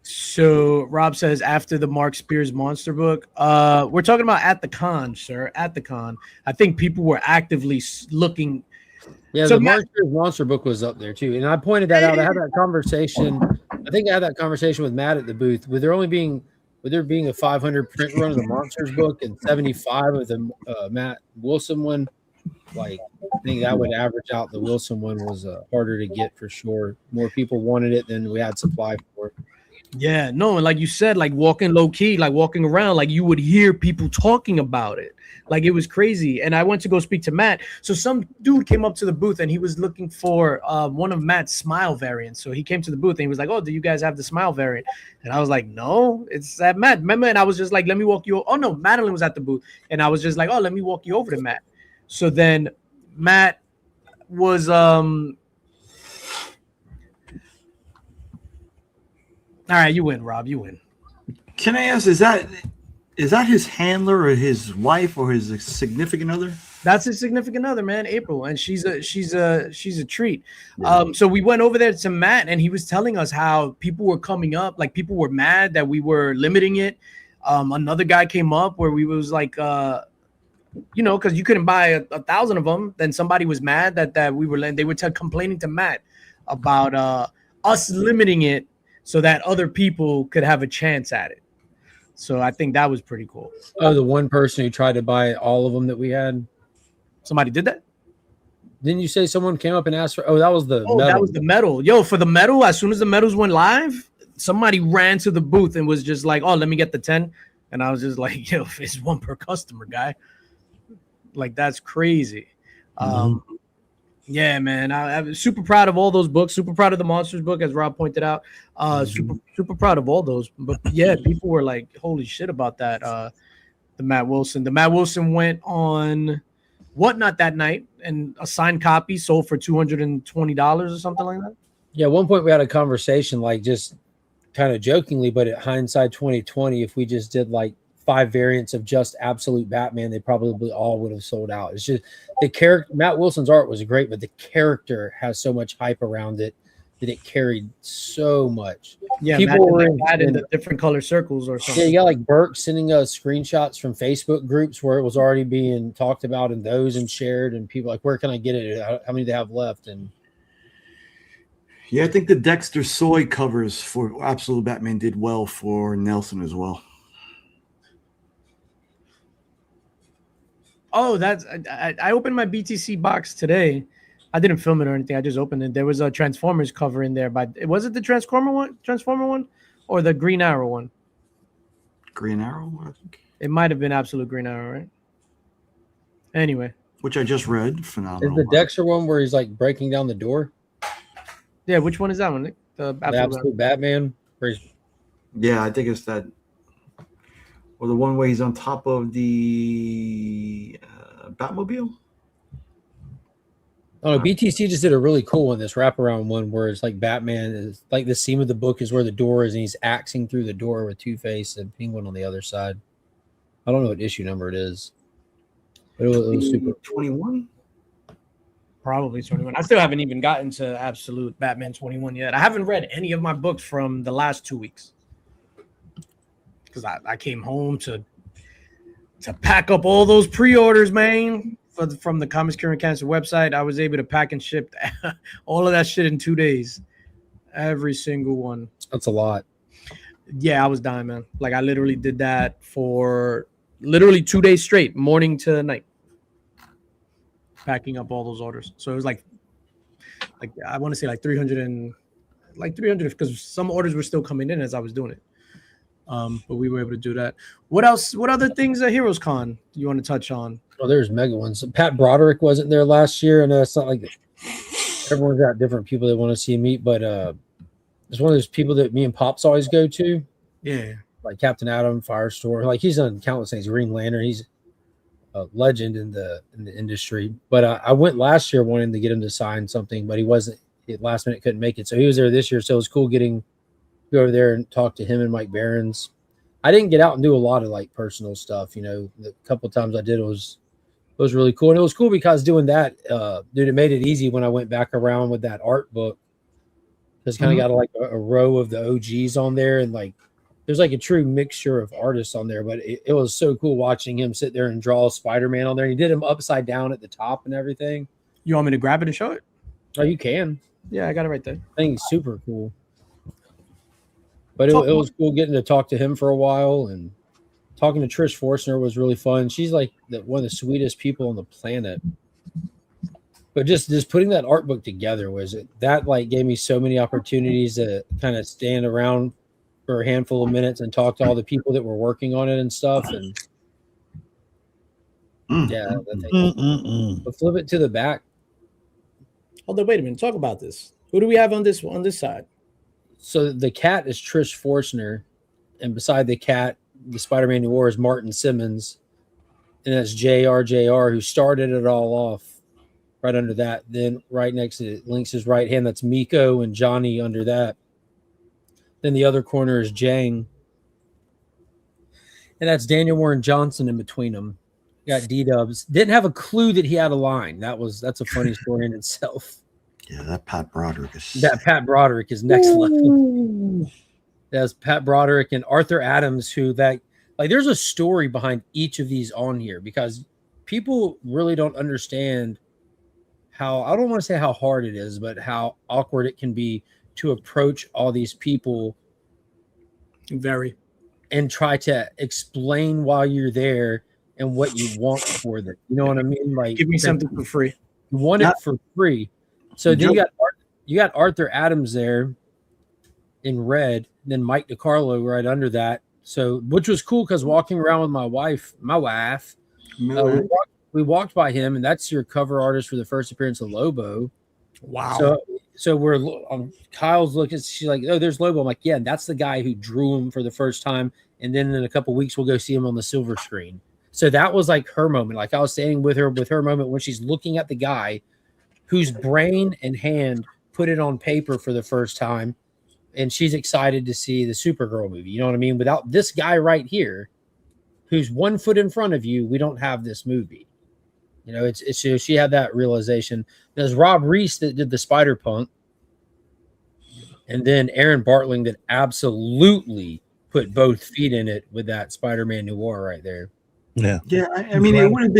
So Rob says after the Mark Spears monster book, we're talking about at the con, sir. At the con, I think people were actively looking. Yeah, So the Mark Spears monster book was up there too, and I pointed that out. I had that conversation. I think I had that conversation with Matt at the booth. With there being a 500 print run of the monsters book and 75 of the Matt Wilson one, like I think that would average out. The Wilson one was harder to get for sure. More people wanted it than we had supply for. Yeah, no, and like you said, like walking low key, like walking around, like you would hear people talking about it. Like it was crazy. And I went to go speak to Matt. So some dude came up to the booth and he was looking for one of Matt's smile variants. So he came to the booth and he was like, "Oh, do you guys have the smile variant?" And I was like, "No, it's at Matt." Remember? And I was just like, "Let me walk you." Oh no, Madeline was at the booth. And I was just like, "Oh, let me walk you over to Matt." So then Matt was all right, you win, Rob. You win. Can I ask, is that his handler or his wife or his significant other? That's his significant other, man, April, and she's a treat. Yeah. So we went over there to Matt, and he was telling us how people were coming up, like people were mad that we were limiting it. Another guy came up where we was like, because you couldn't buy 1,000 of them. Then somebody was mad that they were complaining to Matt about us limiting it so that other people could have a chance at it. So I think that was pretty cool. Oh, the one person who tried to buy all of them that we had. Somebody did that? Didn't you say someone came up and asked for? Oh, that was the metal. That was the metal. Yo, for the metal, as soon as the metals went live, somebody ran to the booth and was just like, "Oh, let me get the 10." And I was just like, "Yo, it's one per customer, guy." Like that's crazy. Yeah, man. I'm super proud of all those books. Super proud of the Monsters book, as Rob pointed out. Super proud of all those. But yeah, people were like, "Holy shit!" about that. The Matt Wilson. The Matt Wilson went on Whatnot that night, and a signed copy sold for $220 or something like that. Yeah, at one point we had a conversation, like just kind of jokingly, but at hindsight 2020, if we just did like 5 variants of just absolute Batman, they probably all would have sold out. It's just the character. Matt Wilson's art was great, but the character has so much hype around it that it carried so much. Yeah, people were in the different color circles or something. Yeah, you got like Burke sending us screenshots from Facebook groups where it was already being talked about and those and shared, and people like, "Where can I get it? How many do they have left?" And yeah, I think the Dexter Soy covers for Absolute Batman did well for Nelson as well. Oh, that's I opened my BTC box today. I didn't film it or anything. I just opened it. There was a Transformers cover in there. Was it the Transformer one, or the Green Arrow one? Green Arrow, I think. It might have been Absolute Green Arrow, right? Anyway, which I just read. Phenomenal. Is the Dexter one where he's like breaking down the door? Yeah, which one is that one, Nick? The Absolute Batman. Yeah, I think it's that. Or the one where he's on top of the Batmobile? Oh, BTC just did a really cool one, this wraparound one where it's like Batman is like the seam of the book is where the door is, and he's axing through the door with Two-Face and Penguin on the other side. I don't know what issue number it is. But it was super 21? Probably 21. I still haven't even gotten to Absolute Batman 21 yet. I haven't read any of my books from the last 2 weeks. Because I came home to pack up all those pre-orders, man, from the Comics Curing Cancer website. I was able to pack and ship all of that shit in 2 days. Every single one. That's a lot. Yeah, I was dying, man. Like, I literally did that for literally 2 days straight, morning to night, packing up all those orders. So it was like like I want to say like 300 because some orders were still coming in as I was doing it. But we were able to do that. What else? What other things at Heroes Con do you want to touch on? Oh, there's mega ones. Pat Broderick wasn't there last year. I know it's not like everyone's got different people they want to see meet, but it's one of those people that me and Pops always go to. Yeah. Like Captain Atom, Firestorm. Like he's done countless things. Green Lantern. He's a legend in the industry. But I went last year wanting to get him to sign something, but he wasn't. At last minute couldn't make it, so he was there this year. So it was cool getting go over there and talk to him and Mike Barons. I didn't get out and do a lot of like personal stuff. You know, the couple of times I did, it was really cool, and it was cool because doing that, dude, it made it easy when I went back around with that art book. Just kind of got like a row of the OGs on there, and like there's like a true mixture of artists on there. But it was so cool watching him sit there and draw Spider-Man on there. He did him upside down at the top and everything. You want me to grab it and show it? Oh, you can. Yeah, I got it right there. I think it's super cool. But it was cool getting to talk to him for a while, and talking to Trish Forstner was really fun. She's like one of the sweetest people on the planet. But just putting that art book together that like gave me so many opportunities to kind of stand around for a handful of minutes and talk to all the people that were working on it and stuff. And yeah, but flip it to the back. Hold on, wait a minute. Talk about this. Who do we have on this side? So the cat is Trish Forstner, and beside the cat, the Spider-Man Noir is Martin Simmons, and that's JR, who started it all off. Right under that, then right next to it, links his right hand. That's Miko and Johnny under that. Then the other corner is Jang, and that's Daniel Warren Johnson in between them. Got D-Dubs. Didn't have a clue that he had a line. That's a funny story in itself. Yeah, that Pat Broderick is next level. That's Pat Broderick and Arthur Adams, who there's a story behind each of these on here, because people really don't understand how, I don't want to say how hard it is, but how awkward it can be to approach all these people and try to explain while you're there and what you want for them. You know what I mean? Like, give me something for free. You want it for free. So then you got Arthur Adams there in red, then Mike DiCarlo right under that. So, which was cool because walking around with my wife, we walked by him, and that's your cover artist for the first appearance of Lobo. Wow. So we're Kyle's looking. She's like, "Oh, there's Lobo." I'm like, "Yeah, that's the guy who drew him for the first time." And then in a couple of weeks, we'll go see him on the silver screen. So that was like her moment. Like I was standing with her moment when she's looking at the guy whose brain and hand put it on paper for the first time, and she's excited to see the Supergirl movie. You know what I mean? Without this guy right here, who's 1 foot in front of you, we don't have this movie. You know, it's she had that realization. There's Rob Reese that did the Spider-Punk, and then Aaron Bartling that absolutely put both feet in it with that Spider-Man Noir right there. Yeah. I mean, it would have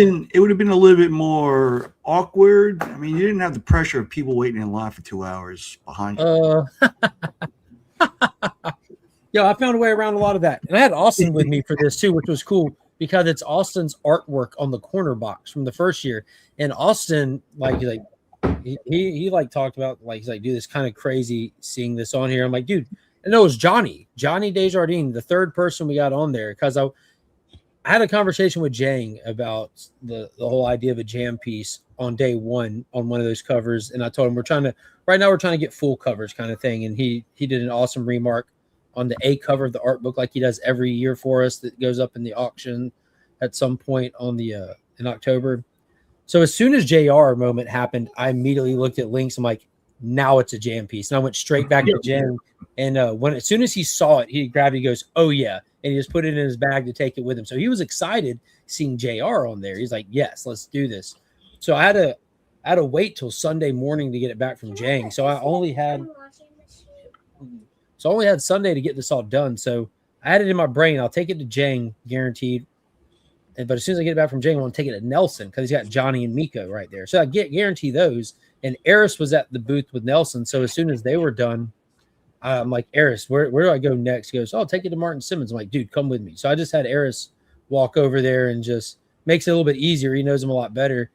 been a little bit more awkward. I mean, you didn't have the pressure of people waiting in line for 2 hours behind you. Yeah, I found a way around a lot of that, and I had Austin with me for this too, which was cool because it's Austin's artwork on the corner box from the first year. And Austin, he talked about he's like, dude, it's kind of crazy seeing this on here. I'm like, dude, and it was Johnny Desjardins, the third person we got on there, because I had a conversation with Jang about the whole idea of a jam piece on day one on one of those covers. And I told him we're trying to get full covers kind of thing. And he did an awesome remark on the A cover of the art book, like he does every year for us, that goes up in the auction at some point on the in October. So as soon as JR moment happened, I immediately looked at links. I'm like, now it's a jam piece. And I went straight back to Jang. And as soon as he saw it, he grabbed it, he goes, "Oh yeah." And he just put it in his bag to take it with him. So he was excited seeing JR on there. He's like, "Yes, let's do this." So I had to wait till Sunday morning to get it back from Jang. So I only had Sunday to get this all done. So I had it in my brain. I'll take it to Jang, guaranteed. But as soon as I get it back from Jang, I want to take it to Nelson because he's got Johnny and Miko right there. So I guarantee those. And Eris was at the booth with Nelson. So as soon as they were done, I'm like, "Eris, where do I go next?" He goes, "Oh, I'll take it to Martin Simmons." I'm like, "Dude, come with me." So I just had Eris walk over there and just makes it a little bit easier. He knows him a lot better.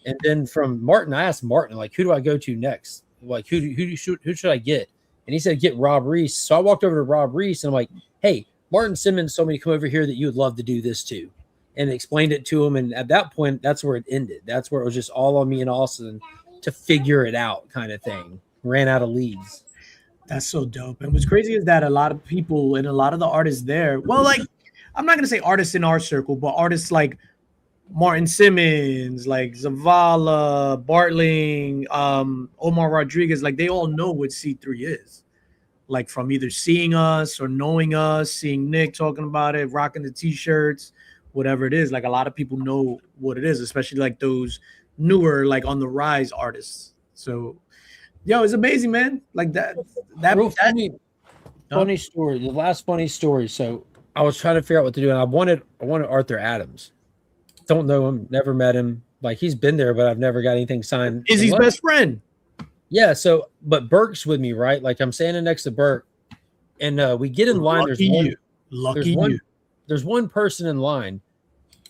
And then from Martin, I asked Martin, like, "Who do I go to next?" like who should I get? And he said, get Rob Reese. So I walked over to Rob Reese and I'm like, hey, Martin Simmons told me to come over here that you would love to do this too. And explained it to him. And at that point, that's where it ended. That's where it was just all on me and Austin to figure it out kind of thing. Ran out of leads. That's so dope. And what's crazy is that a lot of people and a lot of the artists there, well, like, I'm not going to say artists in our circle, but artists like Martin Simmons, like Zavala, Bartling, Omar Rodriguez, like they all know what C3 is. Like from either seeing us or knowing us, seeing Nick talking about it, rocking the t-shirts, whatever it is. Like a lot of people know what it is, especially like those newer, like on the rise artists. So, yo, it's amazing, man. Like that funny story. The last funny story. So I was trying to figure out what to do, and I wanted Arthur Adams. Don't know him, never met him. Like he's been there, but I've never got anything signed. Izzy's best friend. Yeah. So, but Burke's with me, right? Like I'm standing next to Burke, and we get in line. There's one person in line,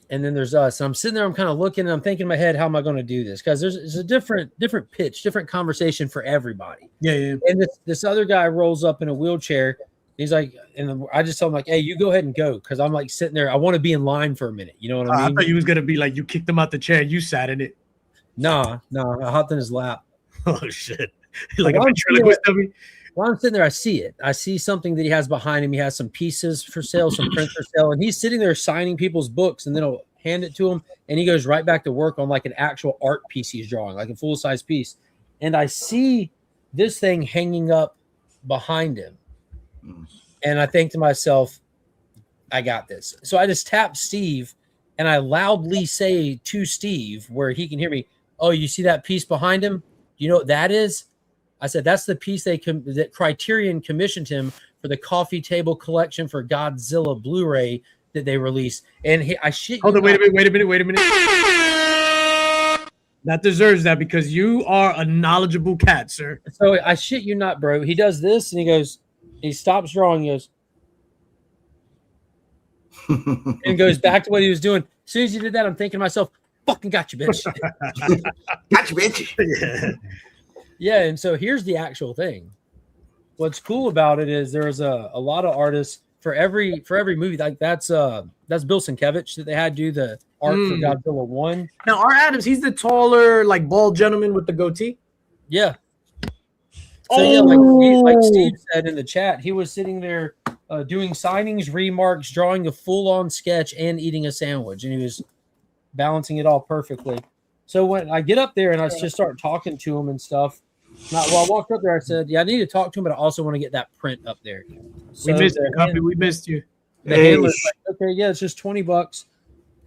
and then there's us. And I'm sitting there. I'm kind of looking, and I'm thinking in my head, how am I going to do this? Because there's a different pitch, different conversation for everybody. Yeah. And this other guy rolls up in a wheelchair. He's like, and I just told him like, hey, you go ahead and go. Cause I'm like sitting there. I want to be in line for a minute. You know what I mean? I thought you was going to be like, you kicked him out the chair. You sat in it. Nah. I hopped in his lap. Oh shit. Like a ventriloquist dummy. While I'm sitting there, I see it. I see something that he has behind him. He has some pieces for sale, some prints for sale. And he's sitting there signing people's books, and then I'll hand it to him. And he goes right back to work on like an actual art piece he's drawing, like a full-size piece. And I see this thing hanging up behind him. And I think to myself, I got this. So I just tap Steve and I loudly say to Steve where he can hear me, oh, you see that piece behind him? You know what that is? I said, that's the piece that Criterion commissioned him for the coffee table collection for Godzilla Blu-ray that they released. And I shit you Hold on, not. wait a minute. That deserves that because you are a knowledgeable cat, sir. So I shit you not, bro. He does this and he stops drawing, he goes, and goes back to what he was doing. As soon as he did that, I'm thinking to myself, fucking got you, bitch. Got you, bitch. Yeah, and so here's the actual thing. What's cool about it is there's a lot of artists for every movie. Like that's Bill Sienkiewicz that they had do the art for Godzilla 1. Now, Art Adams, he's the taller, like bald gentleman with the goatee. Yeah. So yeah, like Steve said in the chat, he was sitting there doing signings, remarks, drawing a full-on sketch, and eating a sandwich, and he was balancing it all perfectly. So when I get up there and I just start talking to him and stuff, I walked up there, I said, "Yeah, I need to talk to him, but I also want to get that print up there." So we missed you, Copy. We missed you. The handler's like, "Okay, yeah, it's just $20,"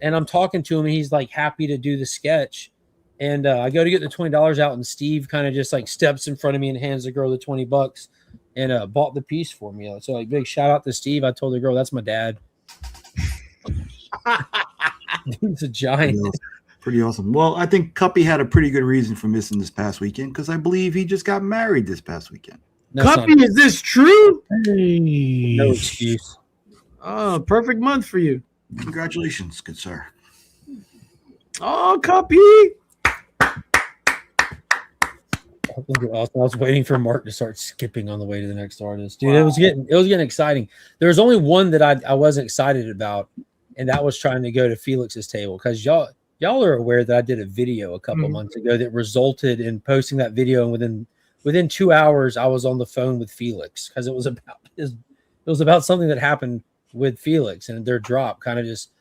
and I'm talking to him, and he's like happy to do the sketch. And I go to get the $20 out, and Steve kind of just like steps in front of me and hands the girl the $20 and bought the piece for me. So like big shout out to Steve. I told the girl that's my dad. He's a giant. Pretty awesome. Well, I think Cuppy had a pretty good reason for missing this past weekend because I believe he just got married this past weekend. Cuppy, is this true? No excuse. Oh, perfect month for you. Congratulations, good sir. Oh, Cuppy. I was waiting for Mark to start skipping on the way to the next artist. Dude, wow. It was getting exciting. There was only one that I wasn't excited about, and that was trying to go to Felix's table because y'all are aware that I did a video a couple months ago that resulted in posting that video, and within 2 hours I was on the phone with Felix because it was about something that happened with Felix and their drop, kind of just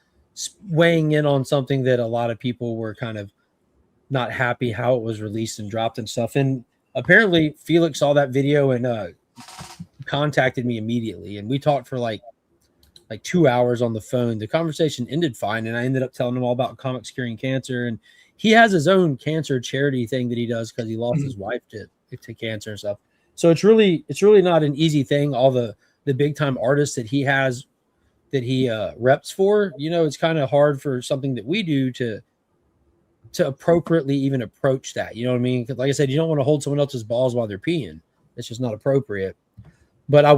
weighing in on something that a lot of people were kind of not happy how it was released and dropped and stuff. And apparently Felix saw that video and contacted me immediately, and we talked for like 2 hours on the phone. The conversation ended fine, and I ended up telling him all about Comics Curing Cancer, and he has his own cancer charity thing that he does because he lost his wife to cancer and stuff. So it's really not an easy thing. All the big time artists that he has that he reps for, it's kind of hard for something that we do to appropriately even approach that. You know what I mean? Because like I said, you don't want to hold someone else's balls while they're peeing. It's just not appropriate. But I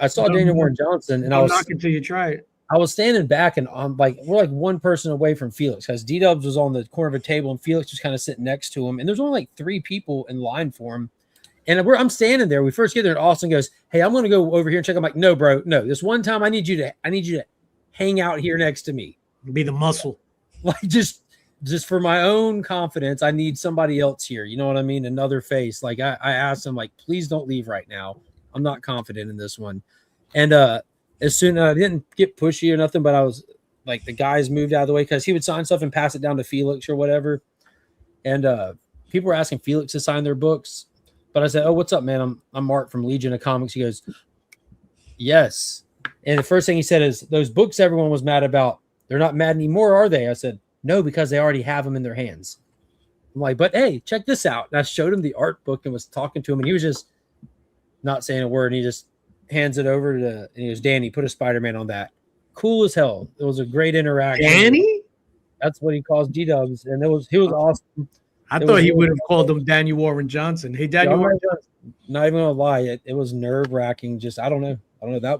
saw Daniel Warren Johnson, and I was knocking till you try it. I was standing back, and we're like one person away from Felix because D-Dubs was on the corner of a table, and Felix was kind of sitting next to him. And there's only like 3 people in line for him. And I'm standing there. We first get there, and Austin goes, "Hey, I'm going to go over here and check." I'm like, "No, bro, no. This one time, I need you to hang out here next to me, Be the muscle. like just for my own confidence. I need somebody else here. You know what I mean? Another face." Like I asked him, like, "Please don't leave right now. I'm not confident in this one." And as soon I didn't get pushy or nothing, but I was like, the guys moved out of the way because he would sign stuff and pass it down to Felix or whatever. And people were asking Felix to sign their books. But I said, "Oh, what's up, man? I'm Mark from Legion of Comics." He goes, "Yes." And the first thing he said is, "Those books everyone was mad about, they're not mad anymore, are they?" I said, "No, because they already have them in their hands." I'm like, "But hey, check this out." And I showed him the art book and was talking to him, and he was just not saying a word. And he just hands it over to, and he goes, "Danny, put a Spider-Man on that." Cool as hell. It was a great interaction. Danny? That's what he calls G-Dubs. And he was awesome. I thought he would have called him Daniel Warren Johnson. Hey, Daniel Warren Johnson. Not even gonna lie, it was nerve-wracking. Just I don't know.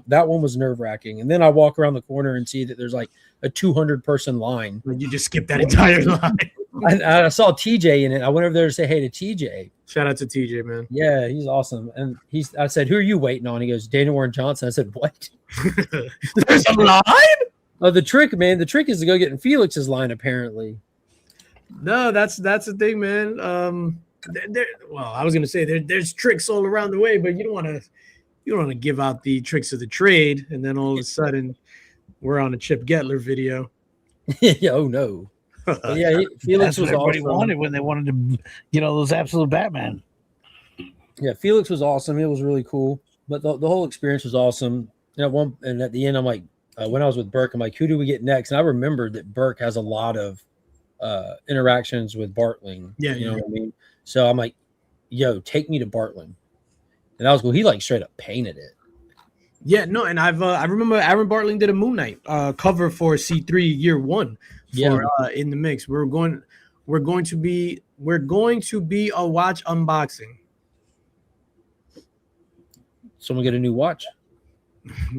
That one was nerve-wracking. And then I walk around the corner and see that there's like a 200-person line. You just skipped that entire line. I saw TJ in it. I went over there to say hey to TJ. Shout out to TJ, man. Yeah, he's awesome. And I said, "Who are you waiting on?" He goes, "Daniel Warren Johnson." I said, "What?" There's a line? Oh, the trick, man. The trick is to go get in Felix's line, apparently. No, that's the thing, man. Well, I was gonna say there's tricks all around the way, but you don't want to give out the tricks of the trade, and then all of a sudden we're on a Chip Getler video. Yeah, oh no. But yeah, Felix That's was what everybody awesome. wanted when they wanted to, those absolute Batman. Yeah, Felix was awesome. It was really cool, but the whole experience was awesome. And at the end, I'm like, when I was with Burke, I'm like, "Who do we get next?" And I remembered that Burke has a lot of interactions with Bartling. Yeah, you know what I mean. So I'm like, "Yo, take me to Bartling," and that was cool. He like straight up painted it. Yeah, no, and I remember Aaron Bartling did a Moon Knight cover for C3 year 1 for in the mix. We're going to be a watch unboxing. Someone get a new watch.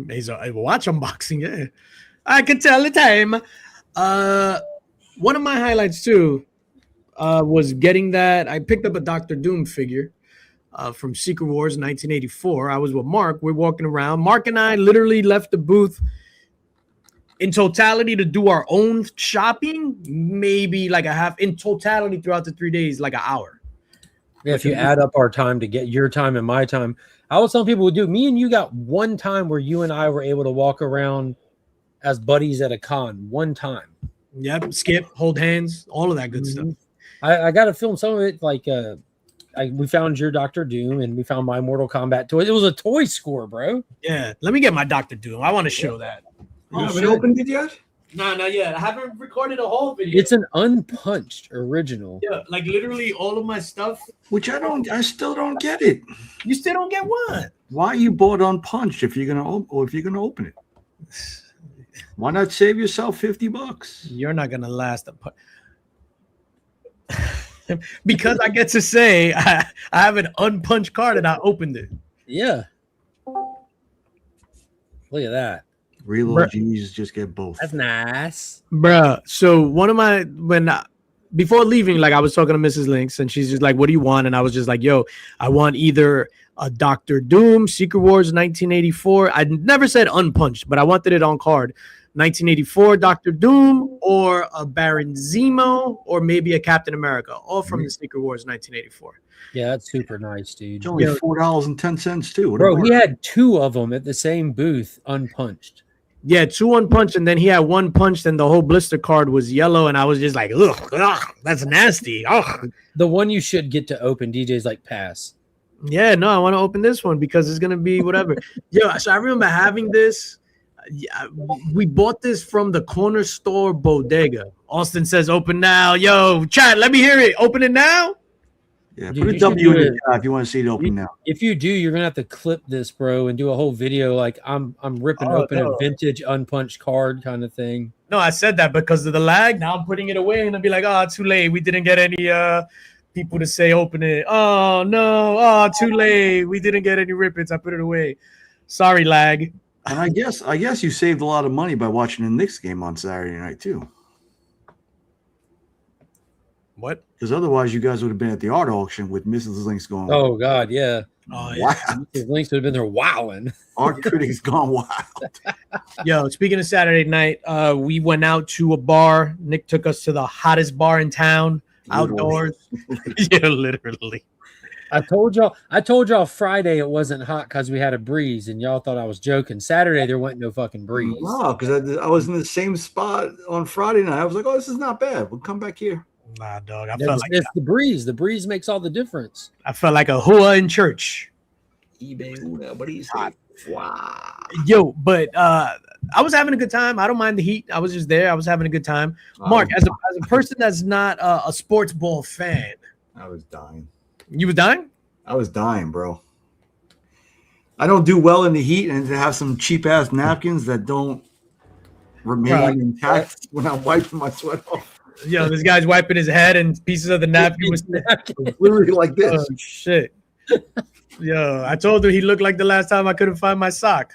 It's a watch unboxing, yeah. I can tell the time. One of my highlights too was getting that. I picked up a Doctor Doom figure from Secret Wars 1984. I was with Mark. We're walking around. Mark and I literally left the booth in totality to do our own shopping, maybe like a half in totality throughout the 3 days, like an hour. Yeah, if you add up our time to get your time and my time, I was telling people, me and you got one time where you and I were able to walk around as buddies at a con. One time. Yep, skip, hold hands, all of that good stuff. I got to film some of it. Like we found your Doctor Doom and we found my Mortal Kombat toy. It was a toy score, bro. Yeah, let me get my Doctor Doom. I want to show that. You haven't opened it yet? No, not yet. I haven't recorded a whole video. It's an unpunched original. Yeah, like literally all of my stuff. Which I still don't get it. You still don't get one. Why you bought unpunched if you're gonna open it? Why not save yourself $50? You're not gonna last a because I get to say I have an unpunched card and I opened it. Yeah. Look at that. Real OGs just get both. That's nice. Bruh. So before leaving, like I was talking to Mrs. Lynx and she's just like, "What do you want?" And I was just like, "Yo, I want either a Doctor Doom, Secret Wars 1984. I never said unpunched, but I wanted it on card. 1984 Doctor Doom or a Baron Zemo or maybe a Captain America, all from the Secret Wars 1984. Yeah, that's super nice, dude. It's only $4.10 too. Bro, he had two of them at the same booth, unpunched. Yeah, two unpunched, and then he had one punched, and the whole blister card was yellow, and I was just like, ugh, that's nasty. Ugh. The one you should get to open, DJ's like, pass. Yeah, no, I want to open this one because it's gonna be whatever. Yeah, so I remember having this. Yeah, we bought this from the corner store bodega. Austin says, "Open now." Yo, chat, let me hear it. Open it now. Yeah, Dude, put a you W should in do the chat if you want to see it open now. If you do, you're gonna have to clip this, bro, and do a whole video like I'm ripping open a vintage unpunched card kind of thing. No, I said that because of the lag. Now I'm putting it away and I'll be like, "Oh, too late. We didn't get any people to say open it. Oh no, oh too late. We didn't get any rippets. I put it away. Sorry, lag." And I guess you saved a lot of money by watching the Knicks game on Saturday night too. What? Because otherwise, you guys would have been at the art auction with Mrs. Links going. Oh God, yeah. Oh, Wow. His links would have been there wowing. Art critics gone wild. Yo, speaking of Saturday night, we went out to a bar. Nick took us to the hottest bar in town, outdoors. Yeah, literally. I told y'all Friday it wasn't hot because we had a breeze, and y'all thought I was joking. Saturday there wasn't no fucking breeze. No, because I was in the same spot on Friday night. I was like, oh, this is not bad. We'll come back here. Nah, dog. I It's the breeze. The breeze makes all the difference. I felt like a hua in church. What do you say? Wow. Yo, but I was having a good time. I don't mind the heat. I was just there. I was having a good time. Mark, as a person that's not a sports ball fan, I was dying. you were dying? I was dying, bro. I don't do well in the heat, and to have some cheap ass napkins that don't remain intact when I'm wiping my sweat off. Yo, this guy's wiping his head and pieces of the napkin was Literally like this. oh, shit. Yo, I told her he looked like the last time I couldn't find my sock.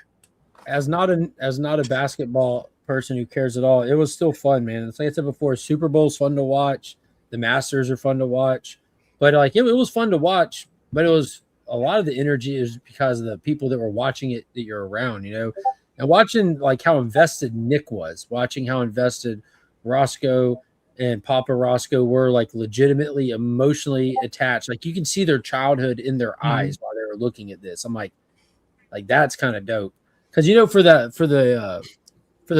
As not a basketball person who cares at all, it was still fun, man. It's like I said before, Super Bowl's fun to watch. The Masters are fun to watch. But like it was fun to watch, but it was a lot of the energy is because of the people that were watching it that you're around, you know, and watching like how invested Nick was, watching how invested Roscoe and Papa Roscoe were like legitimately emotionally attached. Like you can see their childhood in their eyes while they were looking at this. I'm like that's kind of dope. Cause you know, for the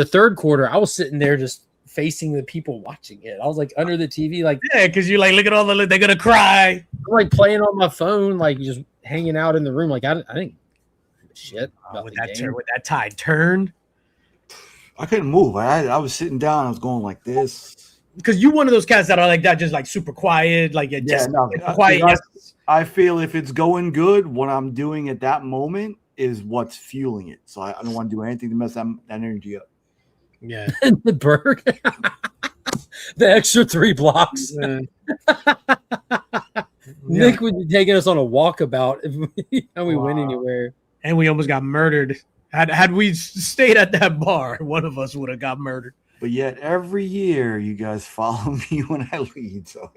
third quarter, I was sitting there just facing the people watching it. I was like under the TV, like yeah, because you're like, look at all they're gonna cry. I'm like playing on my phone, like just hanging out in the room. Like I didn't give a shit about With the game. that tide turned. I couldn't move. I was sitting down. I was going like this. Because you're one of those cats that are like that, just like super quiet, like quiet. I feel if it's going good, what I'm doing at that moment is what's fueling it. So I don't want to do anything to mess that energy up. Yeah. The Berg, the extra 3 blocks. Nick would be taking us on a walkabout if we went anywhere. And we almost got murdered. Had we stayed at that bar, one of us would have got murdered. But yet every year you guys follow me when I lead. So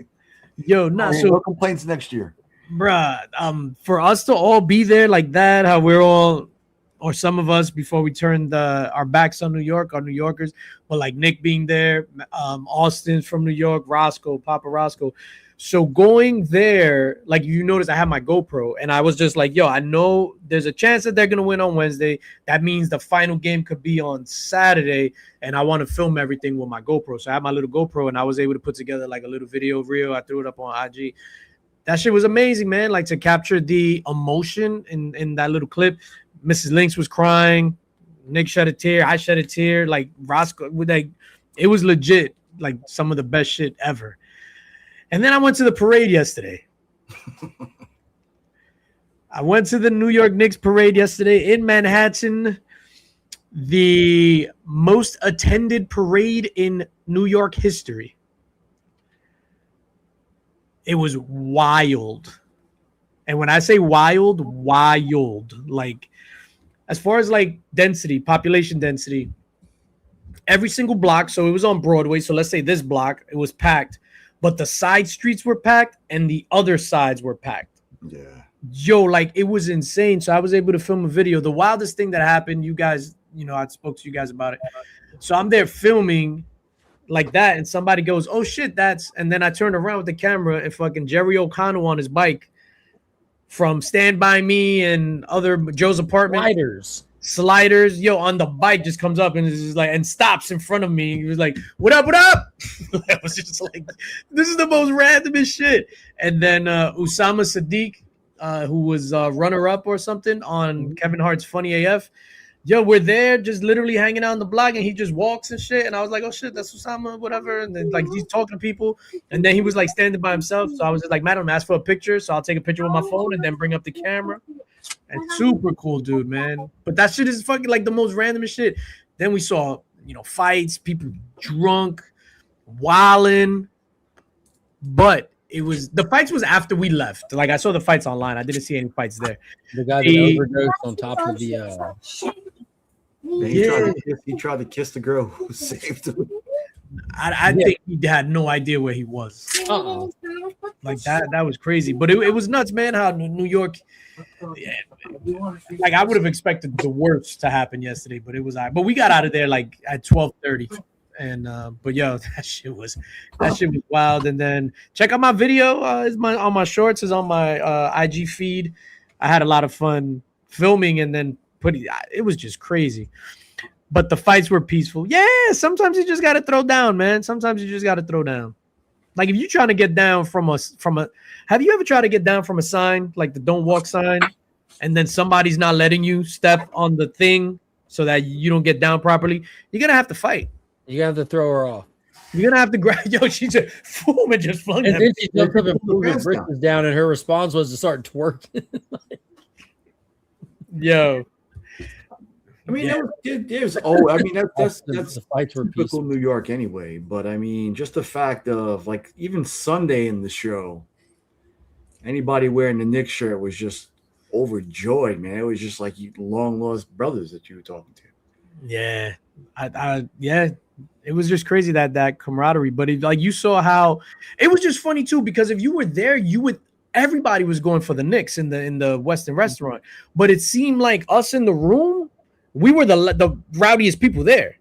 yo, no complaints next year. Bruh, for us to all be there like that, how we're all, or some of us before we turned our backs on New York, our New Yorkers, but like Nick being there, Austin's from New York, Roscoe, Papa Roscoe. So going there, like you notice I have my GoPro and I was just like, yo, I know there's a chance that they're going to win on Wednesday. That means the final game could be on Saturday and I want to film everything with my GoPro. So I have my little GoPro and I was able to put together like a little video reel. I threw it up on IG. That shit was amazing, man. Like to capture the emotion in that little clip. Mrs. Lynx was crying. Nick shed a tear. I shed a tear. Like Roscoe, like it was legit. Like some of the best shit ever. And then I went to the parade yesterday. I went to the New York Knicks parade yesterday in Manhattan. The most attended parade in New York history. It was wild. And when I say wild, like as far as like density, population density, every single block. So it was on Broadway. So let's say this block, it was packed, but the side streets were packed and the other sides were packed. Yeah. Yo, like it was insane. So I was able to film a video. The wildest thing that happened, you guys, you know, I spoke to you guys about it. So I'm there filming like that, and somebody goes, "Oh shit, that's," and then I turned around with the camera and fucking Jerry O'Connell on his bike from Stand By Me and other Joe's Apartment. Sliders, yo, on the bike just comes up and is just like and stops in front of me. He was like, "What up, what up?" I was just like, "This is the most randomest shit." And then Usama Sadiq, who was runner-up or something on Kevin Hart's Funny AF. Yo, we're there just literally hanging out on the block and he just walks and shit. And I was like, oh shit, that's Osama, whatever. And then like he's talking to people. And then he was like standing by himself. So I was just like, madam, ask for a picture. So I'll take a picture with my phone and then bring up the camera. And super cool dude, man. But that shit is fucking like the most randomest shit. Then we saw, you know, fights, people drunk, wilding. But it was the fights was after we left. Like I saw the fights online. I didn't see any fights there. The guy that overdosed on top of the He tried to kiss the girl who saved him. I think he had no idea where he was. Like that was crazy. But it was nuts, man. How New York, yeah, like I would have expected the worst to happen yesterday, but it was but we got out of there like at 12:30. And but yo, that shit was wild. And then check out my video. It's on my shorts, is on my IG feed. I had a lot of fun filming and then it was just crazy. But the fights were peaceful. Yeah, sometimes you just gotta throw down, man. Sometimes you just gotta throw down. Like if you're trying to get down from a have you ever tried to get down from a sign, like the don't walk sign, and then somebody's not letting you step on the thing so that you don't get down properly? You're gonna have to fight. You have to throw her off. You're gonna have to grab. Yo, she just boom and just flung. And then she jumped up and pulled her britches down, and her response was to start twerking. Yo, I mean, yeah. that's the fights were typical peaceful. New York anyway. But I mean, just the fact of like even Sunday in the show, anybody wearing the Knicks shirt was just overjoyed, man. It was just like you long lost brothers that you were talking to. Yeah, yeah, it was just crazy that camaraderie. But like you saw how it was just funny too, because if you were there, everybody was going for the Knicks in the Western restaurant, but it seemed like us in the room, we were the rowdiest people there,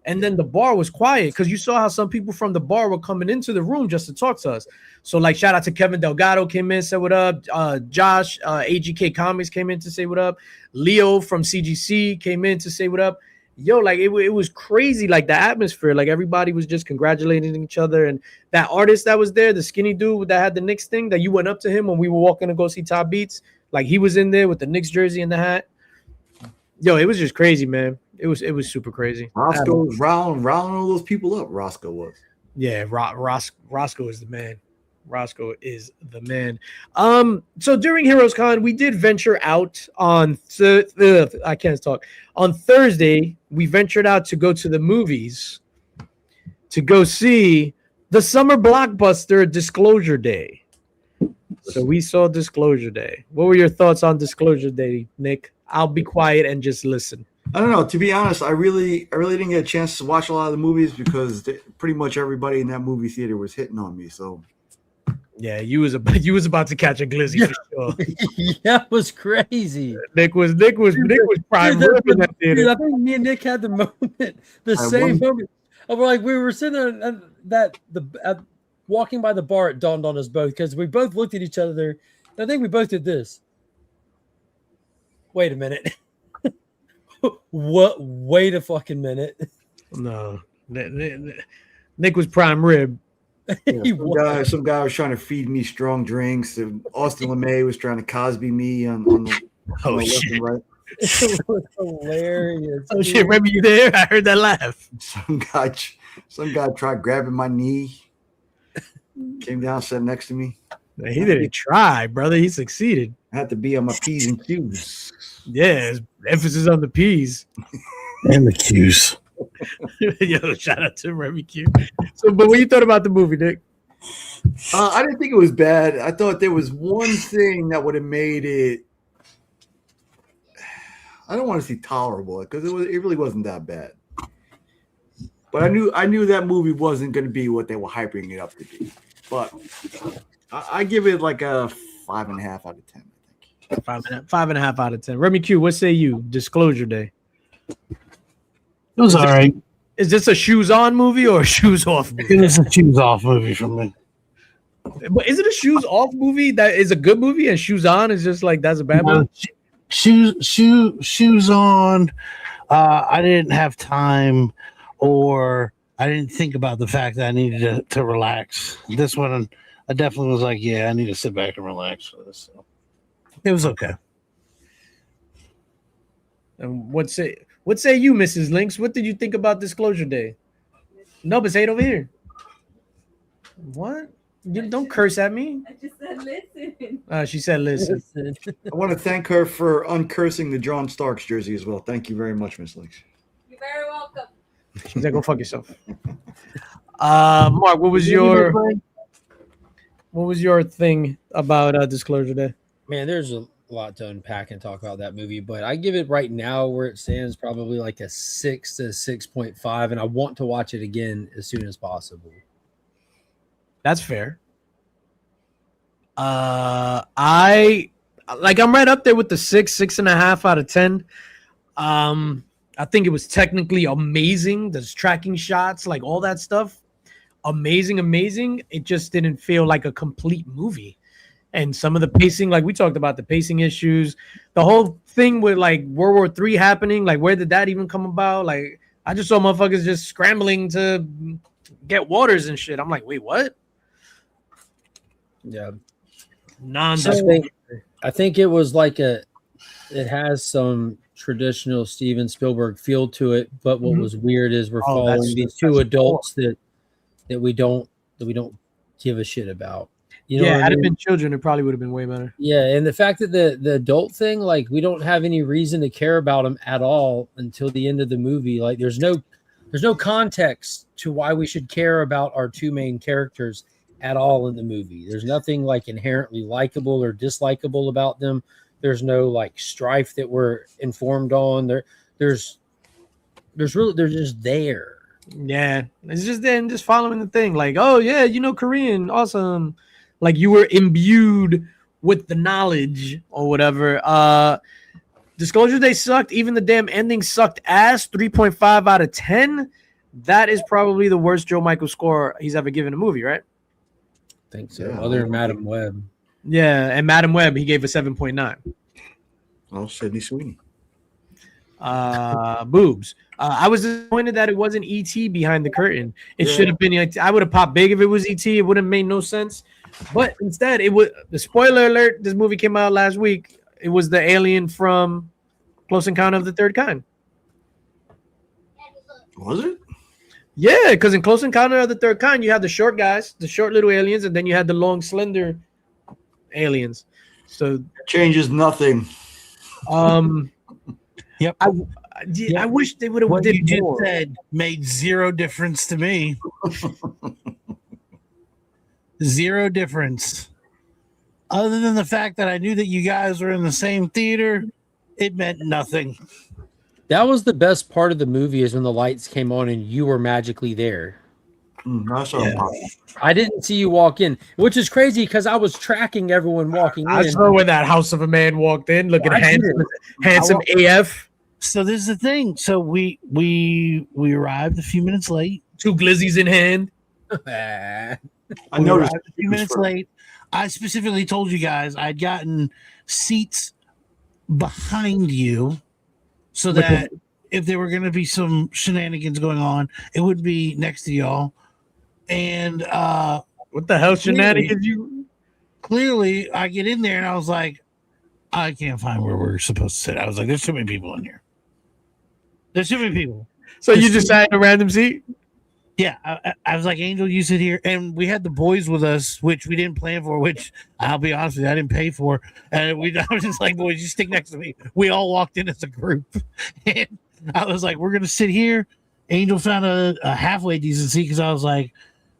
and then the bar was quiet because you saw how some people from the bar were coming into the room just to talk to us. So like shout out to Kevin Delgado came in, said what up. Josh AGK Comics came in to say what up. Leo from CGC came in to say what up. Yo, like it was crazy, like the atmosphere, like everybody was just congratulating each other. And that artist that was there, the skinny dude that had the Knicks thing, that you went up to him when we were walking to go see Top Beats, like he was in there with the Knicks jersey and the hat. Yo, it was just crazy, man. It was super crazy. Roscoe was rounding all those people up. Roscoe was. Yeah, Roscoe is the man. Roscoe is the man. So during Heroes Con, we did venture out on I can't talk. On Thursday, we ventured out to go to the movies to go see the summer blockbuster Disclosure Day. So we saw Disclosure Day. What were your thoughts on Disclosure Day, Nick? I'll be quiet and just listen. I don't know. To be honest, I really didn't get a chance to watch a lot of the movies because pretty much everybody in that movie theater was hitting on me. So. Yeah, you was about to catch a glizzy for sure. That was crazy. Nick was prime rib in that theater. Dude, I think me and Nick had the moment, same moment. We're like we were sitting there and walking by the bar. It dawned on us both because we both looked at each other. I think we both did this. Wait a minute. What? Wait a fucking minute. No, Nick was prime rib. Yeah, some guy was trying to feed me strong drinks. And Austin LeMay was trying to Cosby me on the left and right. It was hilarious. Oh shit, Remy, you there? I heard that laugh. Some guy tried grabbing my knee. Came down, sat next to me. He didn't try, brother. He succeeded. I had to be on my P's and Q's. Yeah, emphasis on the P's and the Q's. Yo, shout out to Remy Q. So, but what you thought about the movie, Nick? I didn't think it was bad. I thought there was one thing that would have made it. I don't want to say tolerable because it really wasn't that bad. But I knew that movie wasn't going to be what they were hyping it up to be. But I give it like a 5.5 out of 10. I think 5.5 out of 10. Remy Q, what say you? Disclosure Day. It was all right. Is this a shoes on movie or a shoes off movie? It was a shoes off movie for me. But is it a shoes off movie that is a good movie and shoes on is just like that's a bad movie? Shoes on. I didn't have time, or I didn't think about the fact that I needed to relax. This one, I definitely was like, yeah, I need to sit back and relax for this. So it was okay. And what say you, Mrs. Lynx? What did you think about Disclosure Day? No, but say it over here. What? You don't curse at me. I just said listen. She said listen. I want to thank her for uncursing the John Starks jersey as well. Thank you very much, Miss Lynx. You're very welcome. She's like, go fuck yourself. Mark, what was your thing about Disclosure Day? Man, there's lot to unpack and talk about that movie, but I give it right now where it stands probably like a 6 to 6.5, and I want to watch it again as soon as possible. That's fair. I'm right up there with the 6.5 out of 10. I think it was technically amazing. There's tracking shots, like all that stuff. Amazing. It just didn't feel like a complete movie. And some of the pacing, like we talked about the pacing issues, the whole thing with like World War III happening, like where did that even come about? Like I just saw motherfuckers just scrambling to get waters and shit. I'm like, wait, what? Yeah. Nonsense. I think it was like it has some traditional Steven Spielberg feel to it, but what was weird is we're following these two adults that we don't give a shit about. You know, had it been children, it probably would have been way better. Yeah, and the fact that the adult thing, like we don't have any reason to care about them at all until the end of the movie. Like there's no context to why we should care about our two main characters at all in the movie. There's nothing like inherently likable or dislikable about them. There's no like strife that we're informed on. They're just there. Yeah, it's just then just following the thing. Like, oh yeah, you know Korean, awesome. Like you were imbued with the knowledge or whatever. Disclosure Day sucked. Even the damn ending sucked ass. 3.5 out of 10. That is probably the worst Joe Michael score he's ever given a movie, right? I think so. Yeah, other than Madam Web. Yeah, and Madam Web, he gave a 7.9. Oh, Sydney Sweeney. Boobs. I was disappointed that it wasn't E.T. behind the curtain. It should have been. I would have popped big if it was E.T. It would have made no sense. But instead, it was the spoiler alert. This movie came out last week. It was the alien from Close Encounter of the Third Kind. Was it? Yeah, because in Close Encounter of the Third Kind, you had the short guys, the short little aliens, and then you had the long, slender aliens. So it changes nothing. Yep. I wish they would have what did you more. just said made zero difference to me. Zero difference. Other than the fact that I knew that you guys were in the same theater, it meant nothing. That was the best part of the movie is when the lights came on and you were magically there. I didn't see you walk in, which is crazy because I was tracking everyone walking in. I saw when that house of a man walked in, looking handsome AF. So this is the thing. So we arrived a few minutes late. 2 glizzies in hand. I noticed a few minutes late. I specifically told you guys I'd gotten seats behind you so that if there were going to be some shenanigans going on, it would be next to y'all. And what the hell shenanigans clearly I get in there and I was like, I can't find where we're supposed to sit. I was like, there's too many people in here. There's too many people. So you just sat in a random seat? Yeah, I was like, Angel, you sit here. And we had the boys with us, which we didn't plan for, which I'll be honest with you, I didn't pay for. And I was just like, boys, you stick next to me. We all walked in as a group. And I was like, we're going to sit here. Angel found a halfway decent seat because I was like,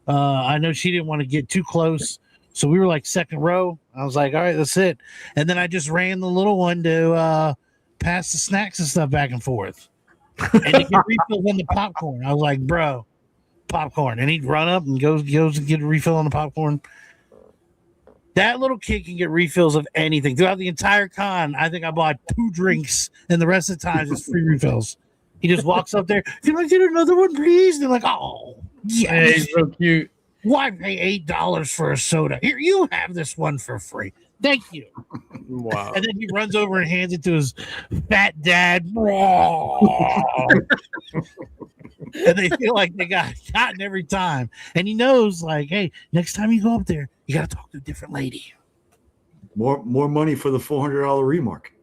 I know she didn't want to get too close. So we were like second row. I was like, all right, that's it. And then I just ran the little one to pass the snacks and stuff back and forth. And to get refills on the popcorn. I was like, bro, popcorn. And he'd run up and goes and get a refill on the popcorn. That little kid can get refills of anything. Throughout the entire con, I think I bought 2 drinks, and the rest of the time it's free refills. He just walks up there, can I get another one, please? And they're like, oh, yeah. Hey, he's so cute. Why pay $8 for a soda? Here, you have this one for free. Thank you. Wow. And then he runs over and hands it to his fat dad. And they feel like they got gotten every time. And he knows, like, hey, next time you go up there, you got to talk to a different lady. More money for the $400 remark.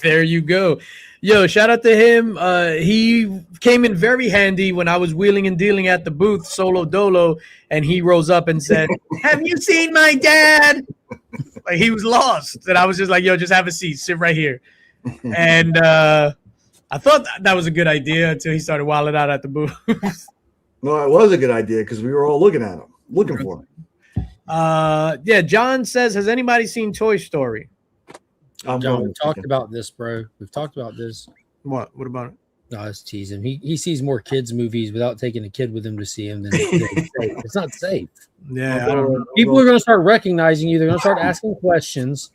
There you go. Yo, shout out to him. He came in very handy when I was wheeling and dealing at the booth solo dolo, and he rose up and said, have you seen my dad? Like, he was lost. And I was just like, yo, just have a seat, sit right here. And I thought that was a good idea until he started wilding out at the booth. No, it was a good idea because we were all looking at him, looking for him. Yeah, John says, has anybody seen Toy Story? John, we've talked about this, bro. We've talked about this. What about it? No, it's teasing. He sees more kids movies without taking a kid with him to see him than it's safe. It's not safe. Yeah, I don't know. People are going to start recognizing you. They're going to start asking questions,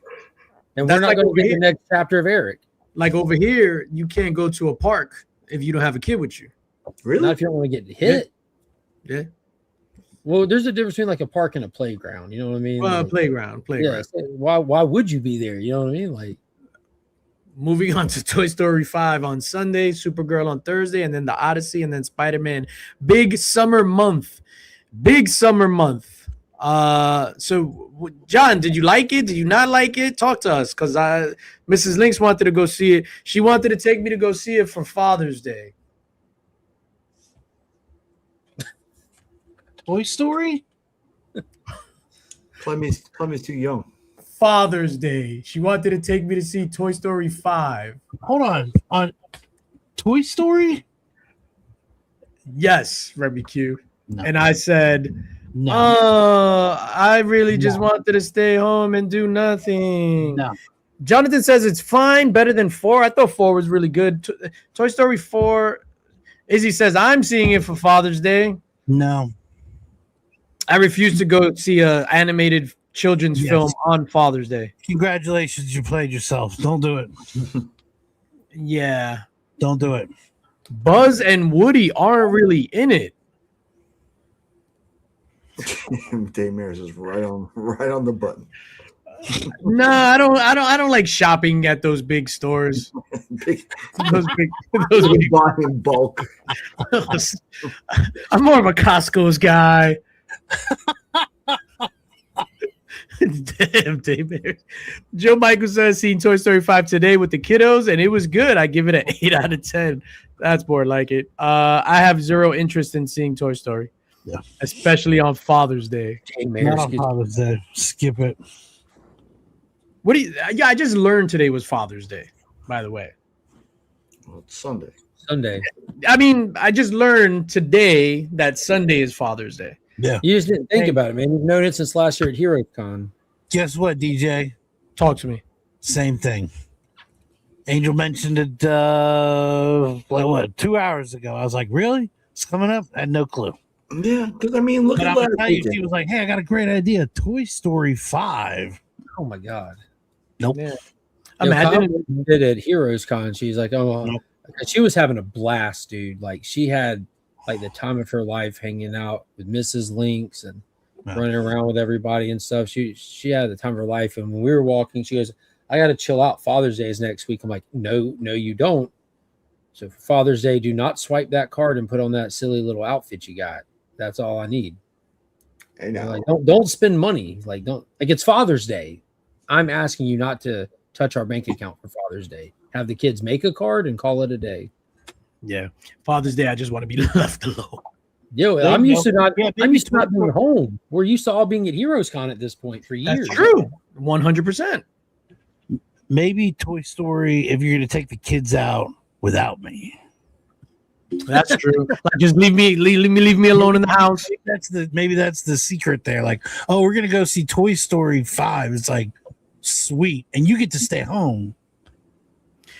and That's we're not like going over to get here. the next chapter of Eric. Like over here, you can't go to a park if you don't have a kid with you. Really? Not if you don't want to get hit. Yeah. Well, there's a difference between like a park and a playground. You know what I mean? Well, Like, playground. yeah. So why would you be there? You know what I mean? Like, Moving on to Toy Story 5 on Sunday, Supergirl on Thursday, and then The Odyssey, and then Spider-Man. Big summer month. So John, did you like it? Did you not like it? Talk to us, because Mrs. Lynx wanted to go see it. She wanted to take me to go see it for Father's Day. Toy Story? Clemmy's too young. Father's Day. She wanted to take me to see Toy Story 5. Hold on Toy Story? Yes, Remy Q. No. And I said, No. I really just wanted to stay home and do nothing. No. Jonathan says it's fine, better than 4. I thought 4 was really good. Toy Story 4. Izzy says, I'm seeing it for Father's Day. No. I refuse to go see a animated children's film on Father's Day. Congratulations, you played yourself. Don't do it. Yeah. Don't do it. Buzz and Woody aren't really in it. Dave Mears is right on the button. No, I don't like shopping at those big stores. those big Buy in bulk. I'm more of a Costco's guy. Damn, Dave. Joe Michael says seen Toy Story 5 today with the kiddos, and it was good. I give it an 8 out of 10. That's more like it. I have zero interest in seeing Toy Story. Yeah. Especially on Father's Day. Not on Father's Day. Skip it. What do you I just learned today was Father's Day, by the way. Well, it's Sunday. I mean, I just learned today that Sunday is Father's Day. Yeah. you just didn't think about it, man. You've known it since last year at HeroCon. Guess what, DJ? Talk to me. Same thing. Angel mentioned it 2 hours ago. I was like, really? It's coming up? I had no clue. Yeah, because I mean, look But at I'm gonna last tell you, weekend. she was like, hey, I got a great idea. Toy Story 5. Oh my god. Nope. Yeah. Imagine did at HeroesCon. She's like, oh, Nope. She was having a blast, dude. Like she had like the time of her life hanging out with Mrs. Lynx and Yeah. running around with everybody and stuff. She had the time of her life. And when we were walking, she goes, I got to chill out. Father's Day is next week. I'm like, no, you don't. So for Father's Day, do not swipe that card and put on that silly little outfit you got. That's all I need. I know. Like, don't spend money. Like it's Father's Day. I'm asking you not to touch our bank account for Father's Day. Have the kids make a card and call it a day. Yeah. Father's Day, I just want to be left alone. Yo, There I'm you used go. to not. Yeah, I'm used to not maybe being home. We're used to all being at HeroesCon at this point for years. That's true. 100%. Maybe Toy Story, if you're going to take the kids out without me. That's true. Like, just leave me alone in the house. Maybe that's the secret there. Like, oh, we're going to go see Toy Story 5. It's like, sweet. And you get to stay home.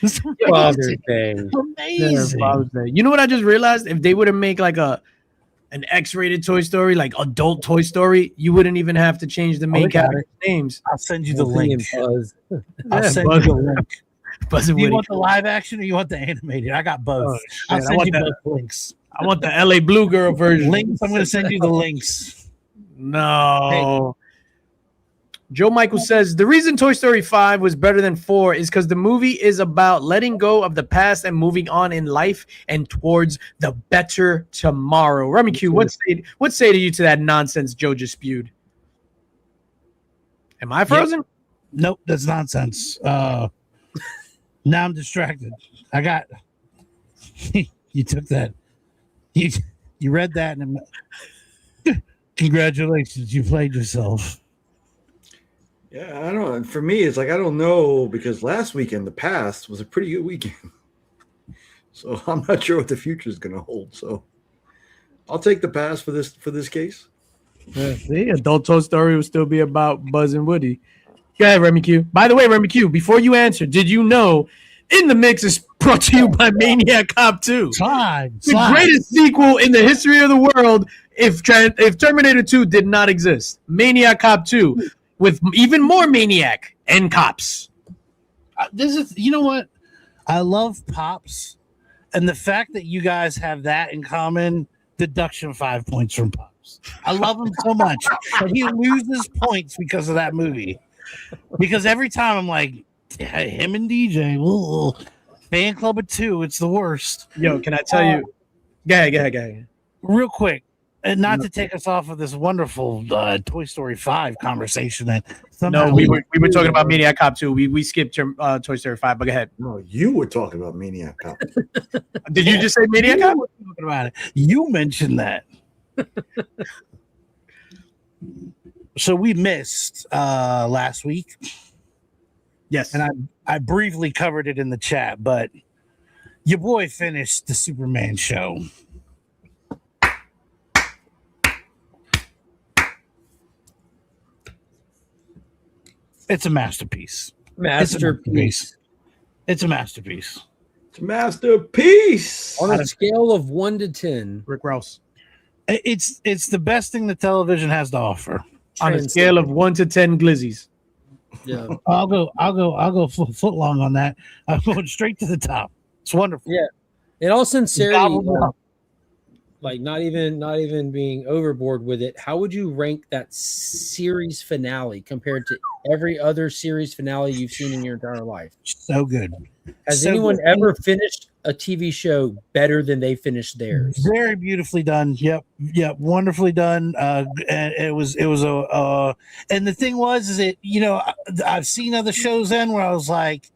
It's Father's Day. amazing. Father's Day. You know what I just realized? If they were to make like an X-rated Toy Story, like adult Toy Story, you wouldn't even have to change the main we got character's names. I'll send you the link. Buzz. I'll Yeah, send Buzz- you the link. Buzz and Do you Woody. want the live action or you want the animated? I got both. Oh, shit. I'll I send want you the- both links. I want the LA Blue Girl version. Links. I'm going to send you the links. No. Joe Michael says the reason Toy Story 5 was better than 4 is because the movie is about letting go of the past and moving on in life and towards the better tomorrow. Remy Q, what say to you to that nonsense Joe just spewed? Am I frozen? Nope, that's nonsense. Now I'm distracted. I got you took that. You read that and congratulations, you played yourself. Yeah, I don't know. For me, it's like I don't know because last weekend, the past was a pretty good weekend. So I'm not sure what the future is going to hold. So I'll take the past for this case. Yeah, see, adult Toy Story will still be about Buzz and Woody. Go ahead, Remy Q. By the way, Remy Q, before you answer, did you know In the Mix is brought to you by Maniac Cop 2? The greatest sequel in the history of the world if Terminator 2 did not exist. Maniac Cop 2 with even more Maniac and cops. This is, you know what? I love Pops, and the fact that you guys have that in common, deduction 5 points from Pops. I love him so much, but he loses points because of that movie. Because every time I'm like, him and DJ, ooh, fan club of 2, it's the worst. Yo, can I tell you? Go ahead. Real quick, and not to take us off of this wonderful Toy Story 5 conversation. That no, we were talking about Maniac Cop 2. We skipped Toy Story 5, but go ahead. No, you were talking about Maniac Cop. Did you just say Maniac Cop? Talking about it. You mentioned that. So we missed last week. Yes. And I briefly covered it in the chat, but your boy finished the Superman show. It's a masterpiece. It's a masterpiece. Masterpiece. On a scale of 1 to 10, Rick Rouse. It's the best thing that television has to offer. On a scale of 1 to 10 glizzies. Yeah. I'll go foot long on that. I'm going straight to the top. It's wonderful. Yeah. In all sincerity, Gobble it up. like not even being overboard with it, how would you rank that series finale compared to every other series finale you've seen in your entire life? So good. Has So anyone good. ever finished a TV show better than they finished theirs? Very beautifully done. Yep, wonderfully done. And it was a and the thing was is it, you know, I've seen other shows then where I was like,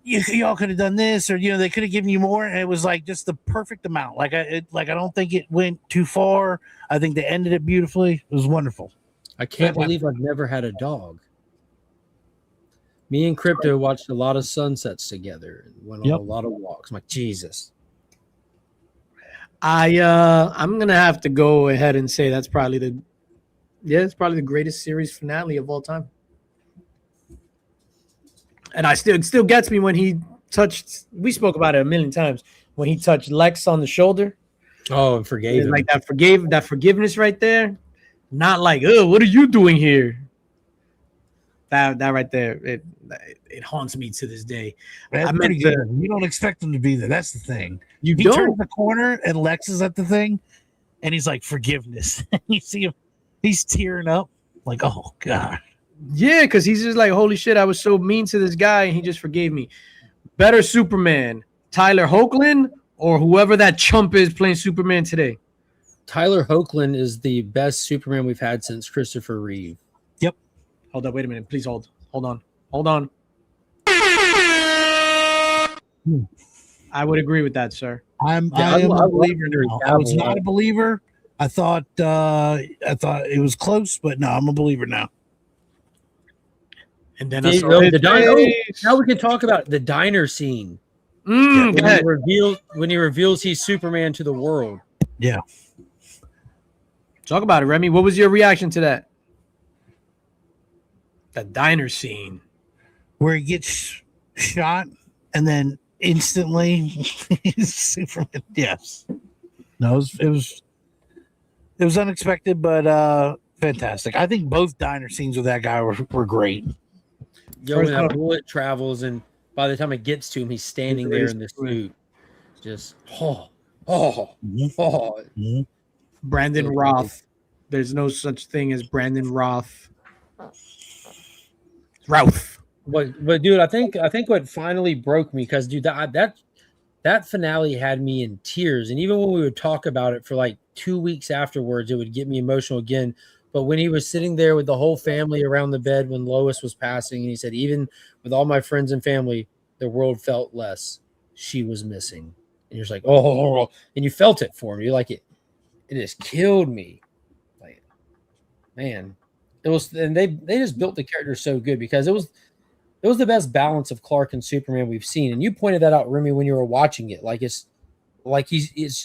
y'all could have done this, or you know, they could have given you more, and it was like just the perfect amount. Like I don't think it went too far. I think they ended it beautifully. It was wonderful. I can't believe I've never had a dog. Me and Crypto watched a lot of sunsets together and went on a lot of walks. I'm like, Jesus. I'm gonna have to go ahead and say that's probably it's probably the greatest series finale of all time. And it still gets me when he touched. We spoke about it a million times when he touched Lex on the shoulder. Oh, and forgave him. Like that forgiveness right there. Not like, oh, what are you doing here? That right there, it haunts me to this day. That's pretty good. You don't expect them to be there. That's the thing. You He don't. turns the corner and Lex is at the thing, and he's like, forgiveness. You see him, he's tearing up, like, oh God. Yeah, because he's just like, holy shit, I was so mean to this guy, and he just forgave me. Better Superman, Tyler Hoechlin, or whoever that chump is playing Superman today? Tyler Hoechlin is the best Superman we've had since Christopher Reeve. Yep. Hold up, wait a minute. Please hold. Hold on. I would agree with that, sir. I am a believer now. I was not a believer. I thought it was close, but no, I'm a believer now. And then now we can talk about the diner scene. When he reveals he's Superman to the world. Yeah. Talk about it, Remy. What was your reaction to that? The diner scene. Where he gets shot and then instantly he's Superman. Yes. No, it was unexpected, but fantastic. I think both diner scenes with that guy were great. When that bullet travels, and by the time it gets to him, he's standing there in the suit. Just Brandon Roth. There's no such thing as Brandon Roth. Routh. But dude, I think what finally broke me, because dude, that finale had me in tears, and even when we would talk about it for like 2 weeks afterwards, it would get me emotional again. But when he was sitting there with the whole family around the bed when Lois was passing, and he said, even with all my friends and family, the world felt less. She was missing. And you're just like, oh, and you felt it for me. You're like, it just killed me. Like, man, it was, and they just built the character so good, because it was the best balance of Clark and Superman we've seen. And you pointed that out, Remy, when you were watching it. Like, it's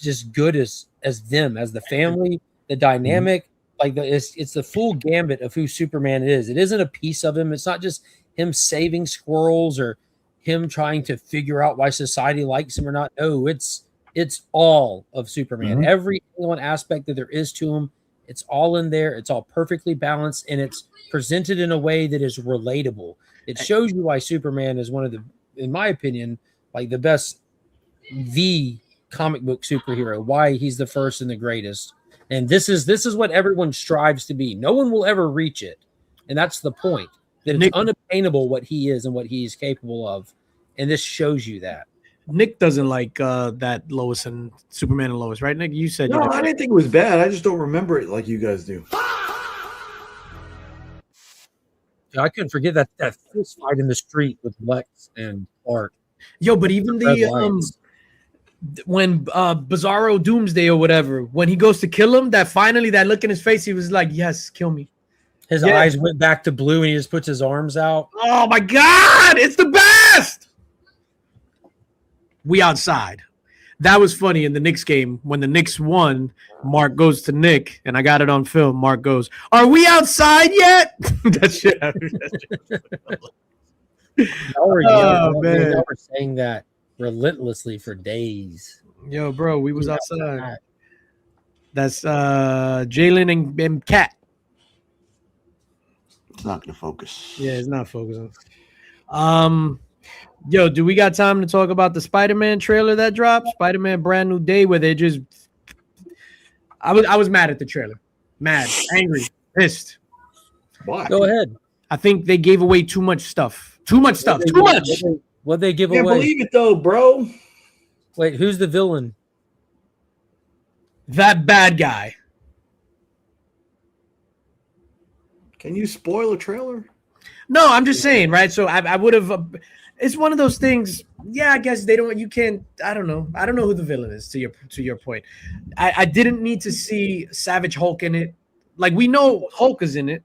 just good as them, as the family, the dynamic. like it's the full gambit of who Superman is. It isn't a piece of him. It's not just him saving squirrels or him trying to figure out why society likes him or not. No, it's all of Superman. Every one aspect that there is to him, it's all in there. It's all perfectly balanced, and it's presented in a way that is relatable. It shows you why Superman is one of the, in my opinion, like the comic book superhero, why he's the first and the greatest. And this is what everyone strives to be. No one will ever reach it. And that's the point. That it's unattainable what he is and what he is capable of. And this shows you that. Nick doesn't like that Lois and Superman and Lois, right, Nick? You said No, I didn't think it was bad. I just don't remember it like you guys do. I couldn't forget that fist fight in the street with Lex and Clark. Yo, but even the when Bizarro Doomsday or whatever, when he goes to kill him, that finally that look in his face, he was like, "Yes, kill me." His eyes went back to blue, and he just puts his arms out. Oh my God, it's the best. We outside. That was funny in the Knicks game when the Knicks won. Mark goes to Nick, and I got it on film. Mark goes, "Are we outside yet?" That shit. Y'all were saying that relentlessly for days. Yo, bro, we was outside. That's Jalen and Cat. It's not going to focus. Yeah, it's not focusing. Yo, do we got time to talk about the Spider-Man trailer that dropped? Spider-Man Brand New Day, where they just I was mad at the trailer. Mad, angry, pissed. Why? Go ahead. I think they gave away too much stuff. Too much stuff. Too much. What they give Can't away? believe it though, bro. Wait, who's the villain? That bad guy. Can you spoil a trailer? No, I'm just saying, right? So I would have. It's one of those things. Yeah, I guess they don't. You can't. I don't know. I don't know who the villain is. To your point, I didn't need to see Savage Hulk in it. Like we know Hulk is in it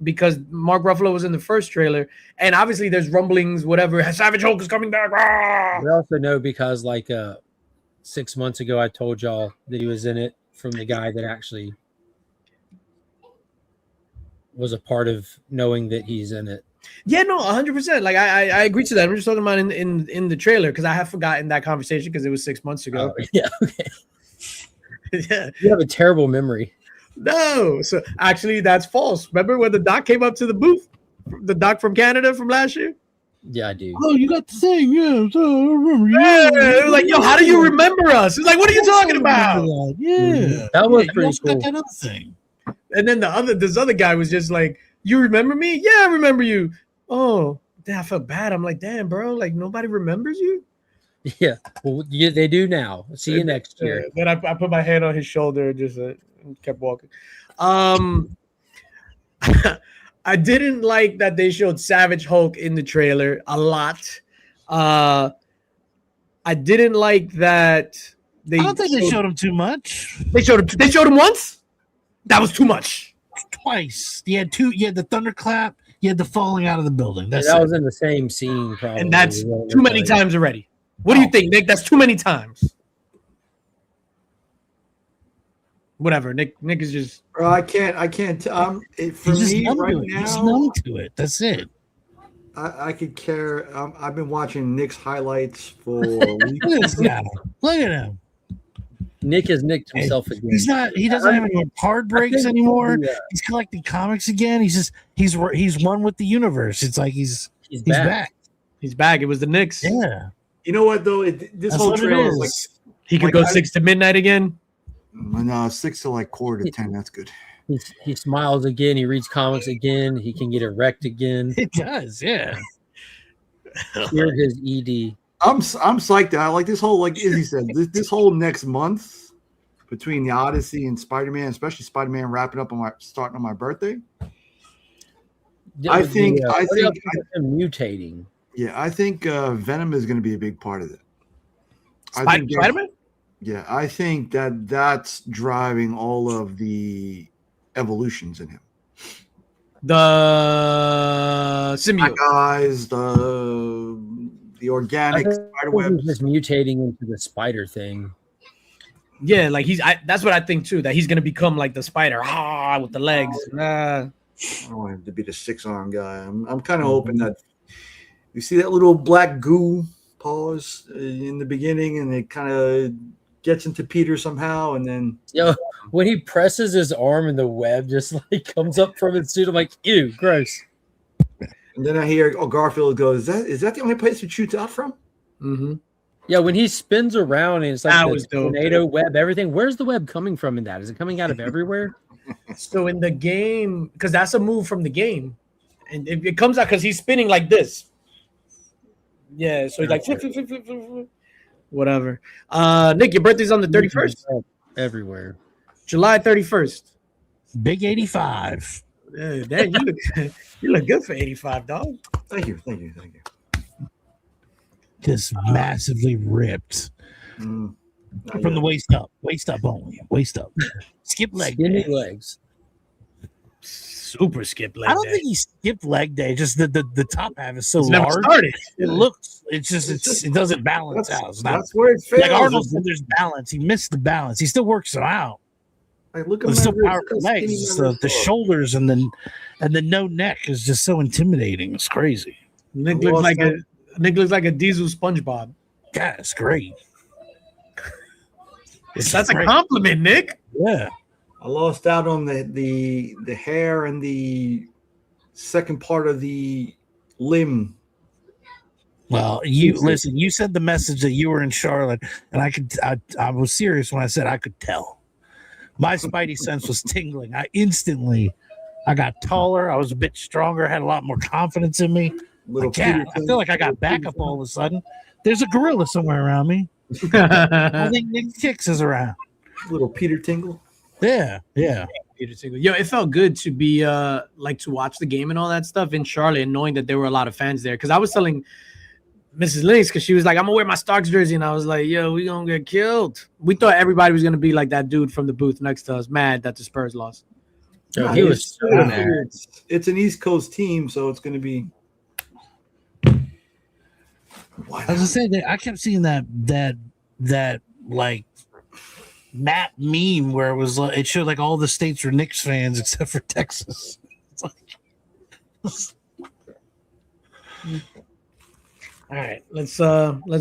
because Mark Ruffalo was in the first trailer, and obviously there's rumblings. Whatever, Savage Hulk is coming back. Ah! We also know because 6 months ago I told y'all that he was in it from the guy that actually was a part of knowing that he's in it. Yeah, no, 100%. Like I agree to that. I'm just talking about in the trailer because I have forgotten that conversation because it was 6 months ago. Yeah, okay. Yeah, You have a terrible memory. no. So actually, that's false. Remember when the doc came up to the booth, the doc from Canada from last year? Yeah, I do. Oh, you got the thing, yeah. So I remember. Yeah, it was like, yo, how do you remember us? It's like, what are you talking about? Yeah, That was you pretty also got cool. that other thing. And then this other guy was just like, you remember me? Yeah, I remember you. Oh, damn, I felt bad. I'm like, damn, bro, like nobody remembers you. Yeah, well, they do now. See you next year. Then I put my hand on his shoulder and just kept walking. I didn't like that they showed Savage Hulk in the trailer a lot. I didn't like that I don't think they showed him too much. They showed him once. That was too much. Twice. You had the thunderclap. You had the falling out of the building. That's That it. was in the same scene, probably. And that's too many times already. What do you think, Nick? That's too many times. Whatever. Nick is just. Bro, I can't. For He's just me numb right to it. He's now, numb to it. That's it. I could care. I've been watching Nick's highlights for weeks. Look at this guy. Look at him. Nick has nicked himself again. He's not. He doesn't have any card breaks anymore. Yeah. He's collecting comics again. He's one with the universe. It's like he's back. He's back. It was the Knicks. Yeah. You know what though? This That's whole what it trailer is. is like. He could go 6 to midnight again. No, 6 to like 4 to 10. That's good. He smiles again. He reads comics again. He can get erect again. It does. Yeah. Hear his ED. I'm psyched out. Like this whole, like Izzy said, this whole next month between the Odyssey and Spider-Man, especially Spider-Man wrapping up starting on my birthday. I think him mutating. Yeah, I think Venom is going to be a big part of it. I think Spider-Man? Yeah, I think that's driving all of the evolutions in him. The symbiote. Black eyes, the organic I spider think webs. he's just mutating into the spider thing. Yeah, like that's what I think too. That he's gonna become like the spider, with the legs. I don't want him to be the 6-arm guy. I'm kind of hoping that you see that little black goo pause in the beginning, and it kind of gets into Peter somehow, and then when he presses his arm and the web just like comes up from his suit, I'm like, ew, gross. And then I hear, Garfield goes, is that the only place it shoots out from? Mm-hmm. Yeah, when he spins around and it's like was dope. tornado web, everything. Where's the web coming from in that? Is it coming out of everywhere? So in the game, because that's a move from the game, and it comes out because he's spinning like this. Yeah, so he's like flip, flip, flip, flip, flip, flip. Whatever. Nick, your birthday's on the 31st. Everywhere. July 31st. Big 85. Yeah, damn, you look good for 85, dog. Thank you. Just massively ripped. Not From yet. the waist up only. Waist up. Skip leg Skinny day. legs. Super skip leg I don't day. think he skipped leg day. Just the top half is so It's never large. started. It doesn't balance out. It's not That's where it fails. like Arnold said. There's balance. He missed the balance. He still works it out. Like, look at But it's still my powerful wrist, legs. skinny It's my the wrist. shoulders and the no neck is just so intimidating. It's crazy. Nick looks like a diesel SpongeBob. Yeah, it's great. That's a compliment, Nick. Yeah. I lost out on the hair and the second part of the limb. Well, you listen. You said the message that you were in Charlotte, and I was serious when I said I could tell. My spidey sense was tingling. I got taller. I was a bit stronger. Had a lot more confidence in me. I feel like I got backup all of a sudden. There's a gorilla somewhere around me. I think Nick Kicks is around. Little Peter Tingle. Yeah. Peter Tingle. Yo, it felt good to be like to watch the game and all that stuff in Charlotte, and knowing that there were a lot of fans there. Because I was telling Mrs. Lynx, because she was like, I'm gonna wear my Starks jersey, and I was like, yo, we gonna get killed. We thought everybody was gonna be like that dude from the booth next to us, mad that the Spurs lost. Yo, he was so mad. It's an East Coast team, so it's going to be. I was gonna say that I kept seeing that like map meme where it was like it showed like all the states were Knicks fans except for Texas. It's like, All right, let's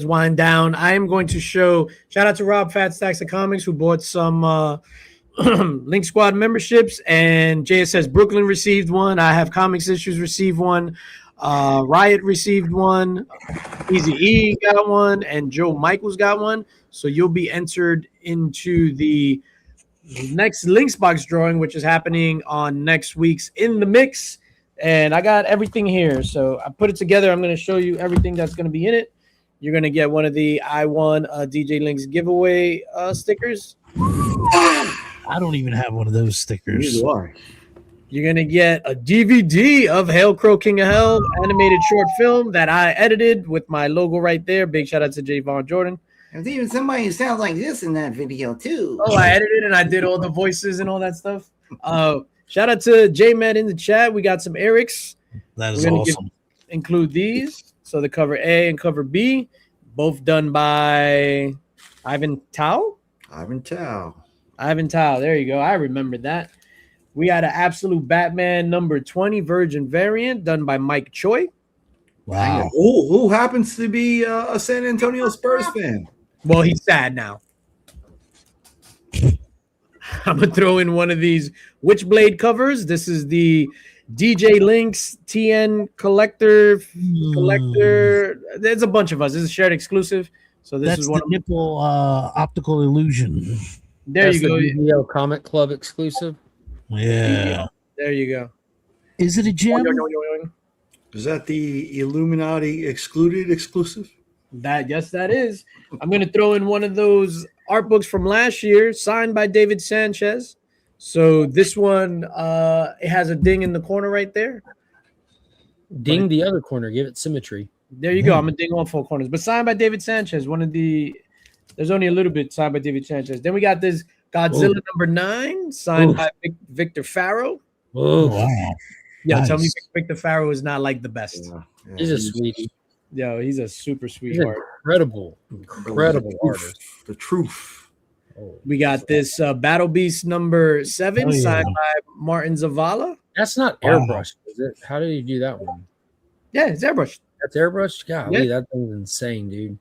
wind down. I am going to show shout out to Rob Fat Stacks of Comics who bought some Link Squad memberships, and JSS Brooklyn received one. I have Comics Issues received one. Riot received one. Easy E got one, and Joe Michaels got one. So you'll be entered into the next Links box drawing, which is happening on next week's In the Mix. And I got everything here. So I put it together. I'm going to show you everything that's going to be in it. You're going to get one of the I Won DJ Links giveaway stickers. I don't even have one of those stickers. You are. You're going to get a DVD of Hail Crow King of Hell animated short film that I edited with my logo right there. Big shout out to J. Vaughn Jordan. There's even somebody who sounds like this in that video too. Oh, I edited and I did all the voices and all that stuff. Shout out to J-Med in the chat. We got some Erics. That is We're gonna awesome. Include these. So the cover A and cover B, both done by Ivan Tao. Ivan Tao. There you go. I remember that. We had an Absolute Batman number 20 Virgin variant done by Mike Choi. Wow. Who happens to be a San Antonio Spurs fan? Well, he's sad now. I'm going to throw in one of these Witchblade covers. This is the DJ Links TN Collector. There's a bunch of us. This is shared exclusive. So this That's is one the nipple optical illusion. There That's you go. the Yu-Gi-Oh! Comic Club exclusive. Yeah. There you go. Is it a gem? Is that the Illuminati exclusive? Yes, that is. I'm going to throw in one of those art books from last year, signed by David Sanchez. So this one, it has a ding in the corner right there. Ding the other corner. Give it symmetry. There you go. I'm going to ding all four corners. But signed by David Sanchez. There's only a little bit signed by David Sanchez. Then we got this Godzilla number 9, signed by Victor Farrow. Oh, wow. Yeah, Nice. tell me Victor Farrow is not like the best. Yeah. He's a sweetie. Yo, he's a super He's sweetheart. incredible artist. The truth. We got this Battle Beast number 7 Oh, yeah. signed by Martin Zavala. That's not Wow. airbrushed, is it? How did you do that one? Yeah, it's airbrushed. That's airbrushed? Golly, Yeah. that thing's insane, dude.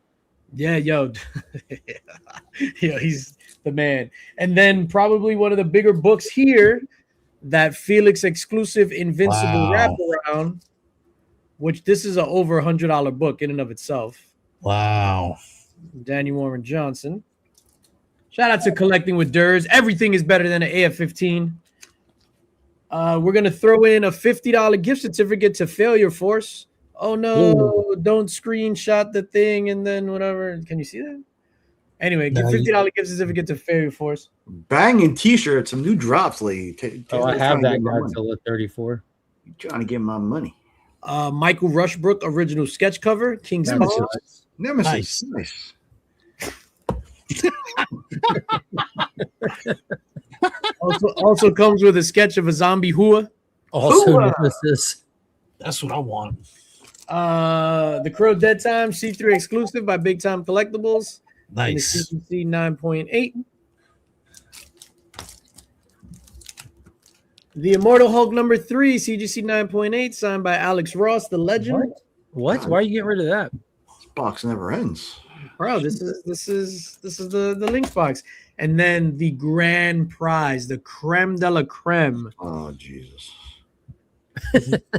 Yeah, yo. Yo, he's the man. And then probably one of the bigger books here, that Felix exclusive Invincible Wow. wraparound, which this is a over $100 book in and of itself. Wow. Danny Warren Johnson. Shout out to Collecting with Durs. Everything is better than an AF-15. We're going to throw in a $50 gift certificate to Failure Force. Oh, no. Don't screenshot the thing and then whatever. Can you see that? Anyway, give $50 gift certificate to Failure Force. Banging t-shirts, some new drops lately. I have that Godzilla 34. Trying to get my money. Michael Rushbrook original sketch cover. King's Nemesis. Paw. Nemesis. Nice. Also comes with a sketch of a zombie Hua. Also, Ooh, Nemesis. That's what I want. The Crow Dead Time C3 exclusive by Big Time Collectibles. Nice. And the CGC 9.8. The Immortal Hulk number 3 CGC 9.8 signed by Alex Ross, the legend. What? Why are you getting rid of that? This box never ends. Bro, this is the Lynx box. And then the grand prize, the creme de la creme, Oh, Jesus.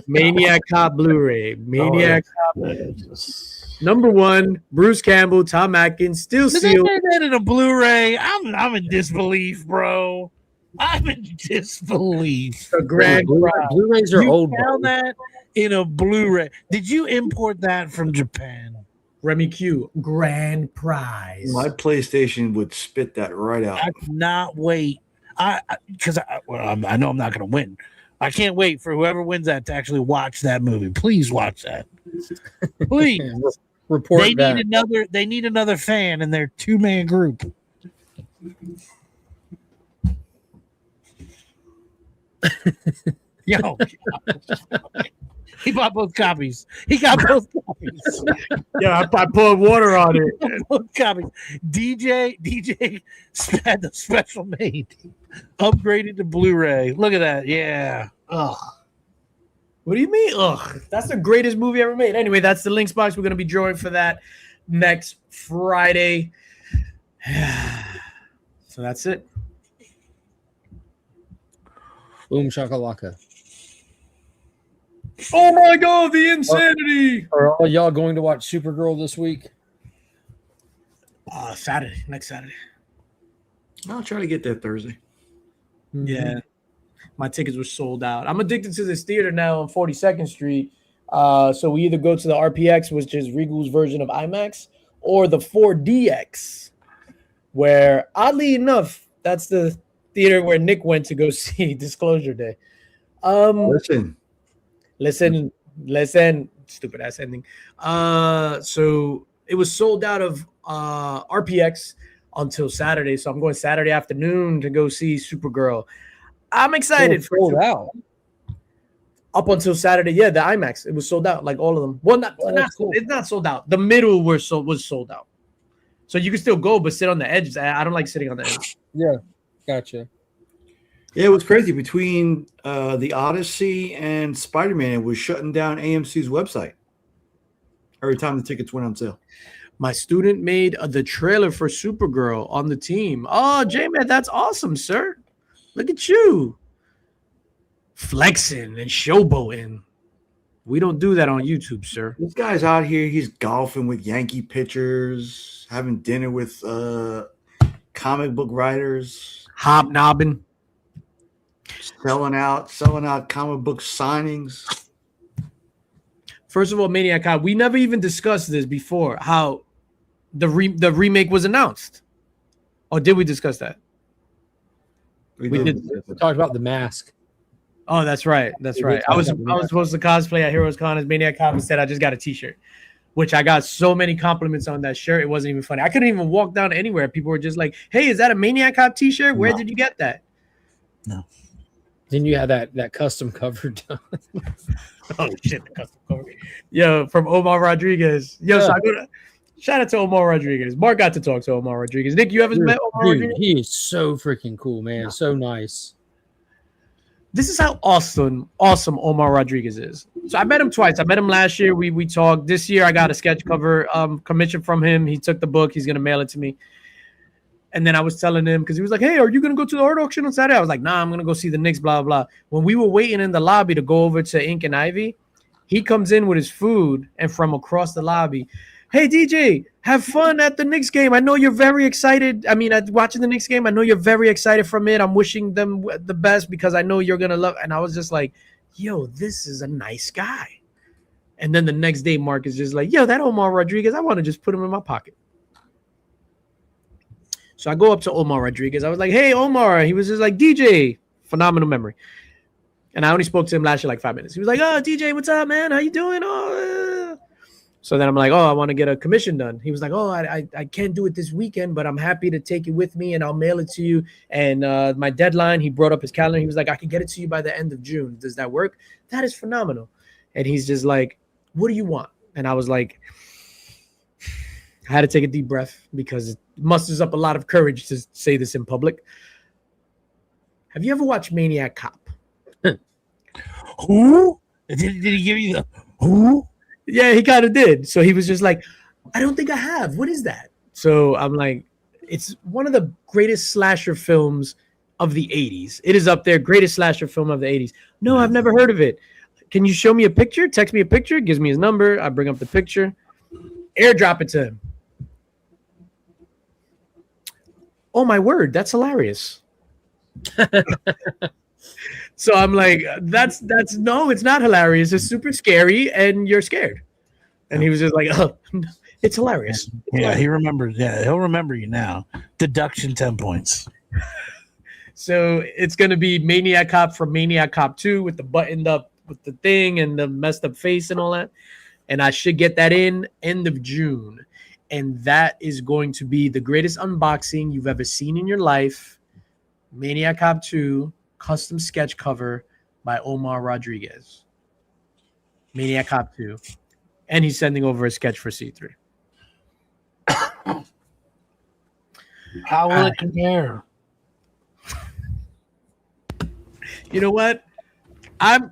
Maniac Cop Blu-ray. Maniac Cop Jesus. number 1, Bruce Campbell, Tom Atkins, still Did they sealed. make that in a Blu-ray? I'm in disbelief, bro. I'm in disbelief. The grand prize. Blu-rays are You old. found bro. that in a Blu-ray. Did you import that from Japan? Remy Q, grand prize. My PlayStation would spit that right out. I cannot wait. I know I'm not going to win. I can't wait for whoever wins that to actually watch that movie. Please watch that. Please. Report They that. need another fan in their 2-man group. Yo, he bought both copies. He got both copies. Yeah, I poured water on it. Both copies. DJ had the special made, upgraded to Blu-ray. Look at that. Yeah. Ugh. What do you mean? Ugh, that's the greatest movie ever made. Anyway, that's the Lynx box. We're going to be drawing for that next Friday. So that's it. Boom shakalaka. Oh my God, the insanity! Are all y'all going to watch Supergirl this week? Saturday, next Saturday. I'll try to get there Thursday. Yeah, my tickets were sold out. I'm addicted to this theater now on 42nd Street. So we either go to the RPX, which is Regal's version of IMAX, or the 4DX, where oddly enough, that's the theater where Nick went to go see Disclosure Day. Listen, stupid ass ending. So it was sold out of RPX until Saturday. So I'm going Saturday afternoon to go see Supergirl. I'm excited for sold out. Up until Saturday. Yeah, the IMAX. It was sold out, like all of them. Well, it's not sold out. The middle was sold out. So you can still go, but sit on the edges. I don't like sitting on the edge. Yeah, gotcha. Yeah, it was crazy. Between the Odyssey and Spider-Man, it was shutting down AMC's website every time the tickets went on sale. My student made the trailer for Supergirl on the team. Oh, J-Man, that's awesome, sir. Look at you. Flexing and showboating. We don't do that on YouTube, sir. This guy's out here. He's golfing with Yankee pitchers, having dinner with comic book writers, Hobnobbing. selling out comic book signings. First of all, Maniac Cop, we never even discussed this before, how the remake was announced. Or did we discuss that? We did. We talked about the mask. Oh, that's right. That's right. I was supposed to cosplay at Heroes Con as Maniac Cop. Instead, I just got a t-shirt, which I got so many compliments on that shirt. It wasn't even funny. I couldn't even walk down anywhere. People were just like, hey, is that a Maniac Cop t-shirt? Where did you get that? No. Then you had that custom cover done. Oh, shit. The custom cover. Yo, from Omar Rodriguez. Yo, Yeah. so Shout out to Omar Rodriguez. Mark got to talk to Omar Rodriguez. Nick, you ever met Omar Dude, Rodriguez? he is so freaking cool, man. So nice. This is how awesome Omar Rodriguez is. So I met him twice. I met him last year. We talked. This year I got a sketch cover commission from him. He took the book. He's gonna mail it to me. And then I was telling him because he was like, "Hey, are you gonna go to the art auction on Saturday?" I was like, "Nah, I'm gonna go see the Knicks." Blah blah. When we were waiting in the lobby to go over to Ink and Ivy, he comes in with his food and from across the lobby, "Hey DJ, have fun at the Knicks game. I know you're very excited. I mean, at watching the Knicks game, I know you're very excited from it. I'm wishing them the best because I know you're gonna love." And I was just like, "Yo, this is a nice guy." And then the next day, Mark is just like, "Yo, that Omar Rodriguez, I want to just put him in my pocket." So I go up to Omar Rodriguez. I was like, "Hey, Omar." He was just like, "DJ, phenomenal memory." And I only spoke to him last year like 5 minutes. He was like, "Oh, DJ, what's up, man? How you doing?" So then I'm like, "Oh, I want to get a commission done." He was like, "Oh, I can't do it this weekend, but I'm happy to take it with me and I'll mail it to you." And my deadline, he brought up his calendar. He was like, "I can get it to you by the end of June. Does that work?" That is phenomenal. And he's just like, "What do you want?" And I was like, I had to take a deep breath because it musters up a lot of courage to say this in public. Have you ever watched Maniac Cop? Who? Did he give you the who? Yeah, he kind of did. So he was just like, "I don't think I have. What is that?" So I'm like, it's one of the greatest slasher films of the 80s. It is up there, greatest slasher film of the 80s. "No, I've never heard of it." "Can you show me a picture? Text me a picture." Gives me his number. I bring up the picture. Airdrop it to him. "Oh my word, that's hilarious." So I'm like, that's no, it's not hilarious. It's super scary and you're scared. And he was just like, "Oh, it's hilarious." Yeah, he remembers. Yeah, he'll remember you now. Deduction 10 points. So it's going to be Maniac Cop from Maniac Cop 2 with the buttoned up with the thing and the messed up face and all that. And I should get that in end of June. And that is going to be the greatest unboxing you've ever seen in your life. Maniac Cop 2 custom sketch cover by Omar Rodriguez. Maniac Cop 2. And he's sending over a sketch for C3. How will it compare? You know what? I'm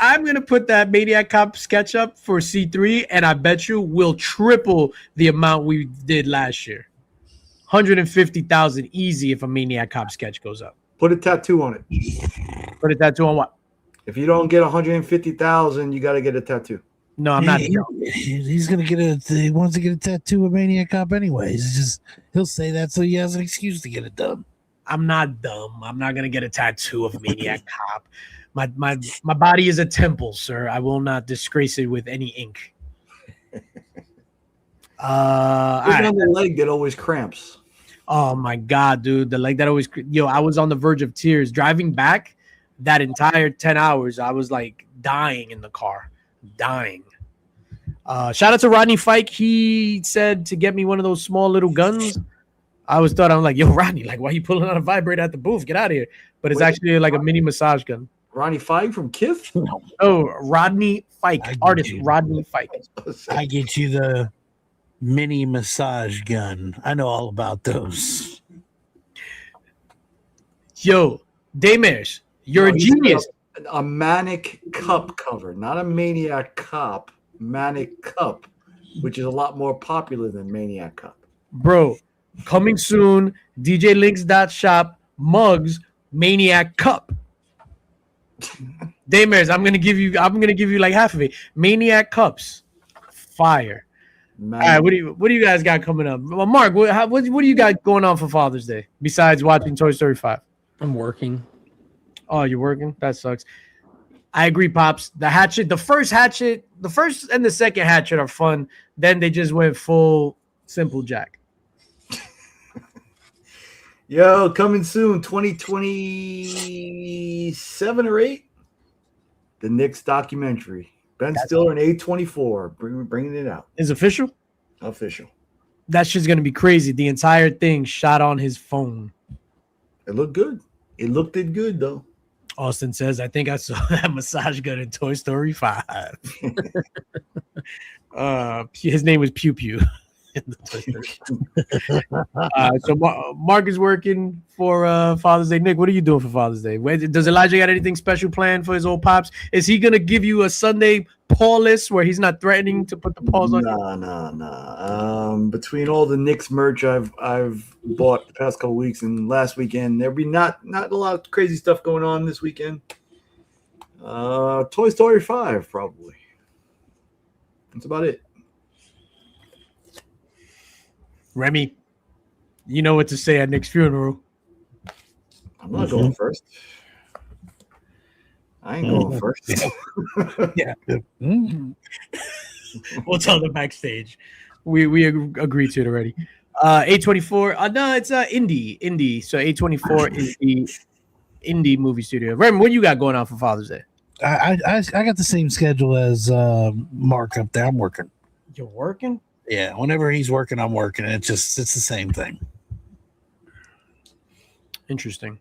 gonna put that Maniac Cop sketch up for C3, and I bet you we'll triple the amount we did last year. 150,000 easy if a Maniac Cop sketch goes up. Put a tattoo on it. Put a tattoo on what? If you don't get 150,000, you got to get a tattoo. No, I'm not. He's gonna get a. He wants to get a tattoo of Maniac Cop anyways. It's just he'll say that so he has an excuse to get it done. I'm not dumb. I'm not gonna get a tattoo of Maniac Cop. My body is a temple, sir. I will not disgrace it with any ink. Even on the leg that always cramps. Oh my god, dude! The leg that always I was on the verge of tears driving back. That entire 10 hours, I was like dying in the car, dying. Shout out to Rodney Fike. He said to get me one of those small little guns. I was like, "Yo, Rodney, like, why are you pulling out a vibrator at the booth? Get out of here!" But it's actually like a mini massage gun. Ronnie Fike from Kith? Oh, Rodney Fike, artist Rodney Fike. I get you the mini massage gun. I know all about those. Yo, Daymers, you're a genius. A Manic Cup cover, not a Maniac Cop. Manic Cup, which is a lot more popular than Maniac Cup. Bro, coming soon, djlinks.shop, mugs, Maniac Cup. Daymers, I'm gonna give you like half of it. Maniac Cups. Fire. Man. All right, what do you guys got coming up? Well, Mark, what do you got going on for Father's Day besides watching Toy Story 5? I'm working. Oh, you're working? That sucks. I agree, Pops. The first and the second Hatchet are fun. Then they just went full Simple Jack. Yo, coming soon, 2027 or 8. The Knicks documentary. Ben Stiller and A24 bringing it out. Is official? Official. That shit's gonna be crazy. The entire thing shot on his phone. It looked good. It looked good though. Austin says, "I think I saw that massage gun in Toy Story 5." His name was Pew Pew. So Mark is working for Father's Day. Nick, what are you doing for Father's Day? Does Elijah got anything special planned for his old pops? Is he gonna give you a Sunday paw list where he's not threatening to put the paws on you? Nah. Between all the Knicks merch I've bought the past couple weeks and last weekend, there'll be not a lot of crazy stuff going on this weekend. Toy Story 5 probably. That's about it. Remy, you know what to say at Nick's funeral. I'm not going first. I ain't going first. Yeah. We'll tell them backstage. We agreed to it already. A24. No, it's indie. So A24 is the indie movie studio. Remy, what you got going on for Father's Day? I got the same schedule as Mark up there. I'm working. You're working? Yeah, whenever he's working, I'm working. It's the same thing. Interesting.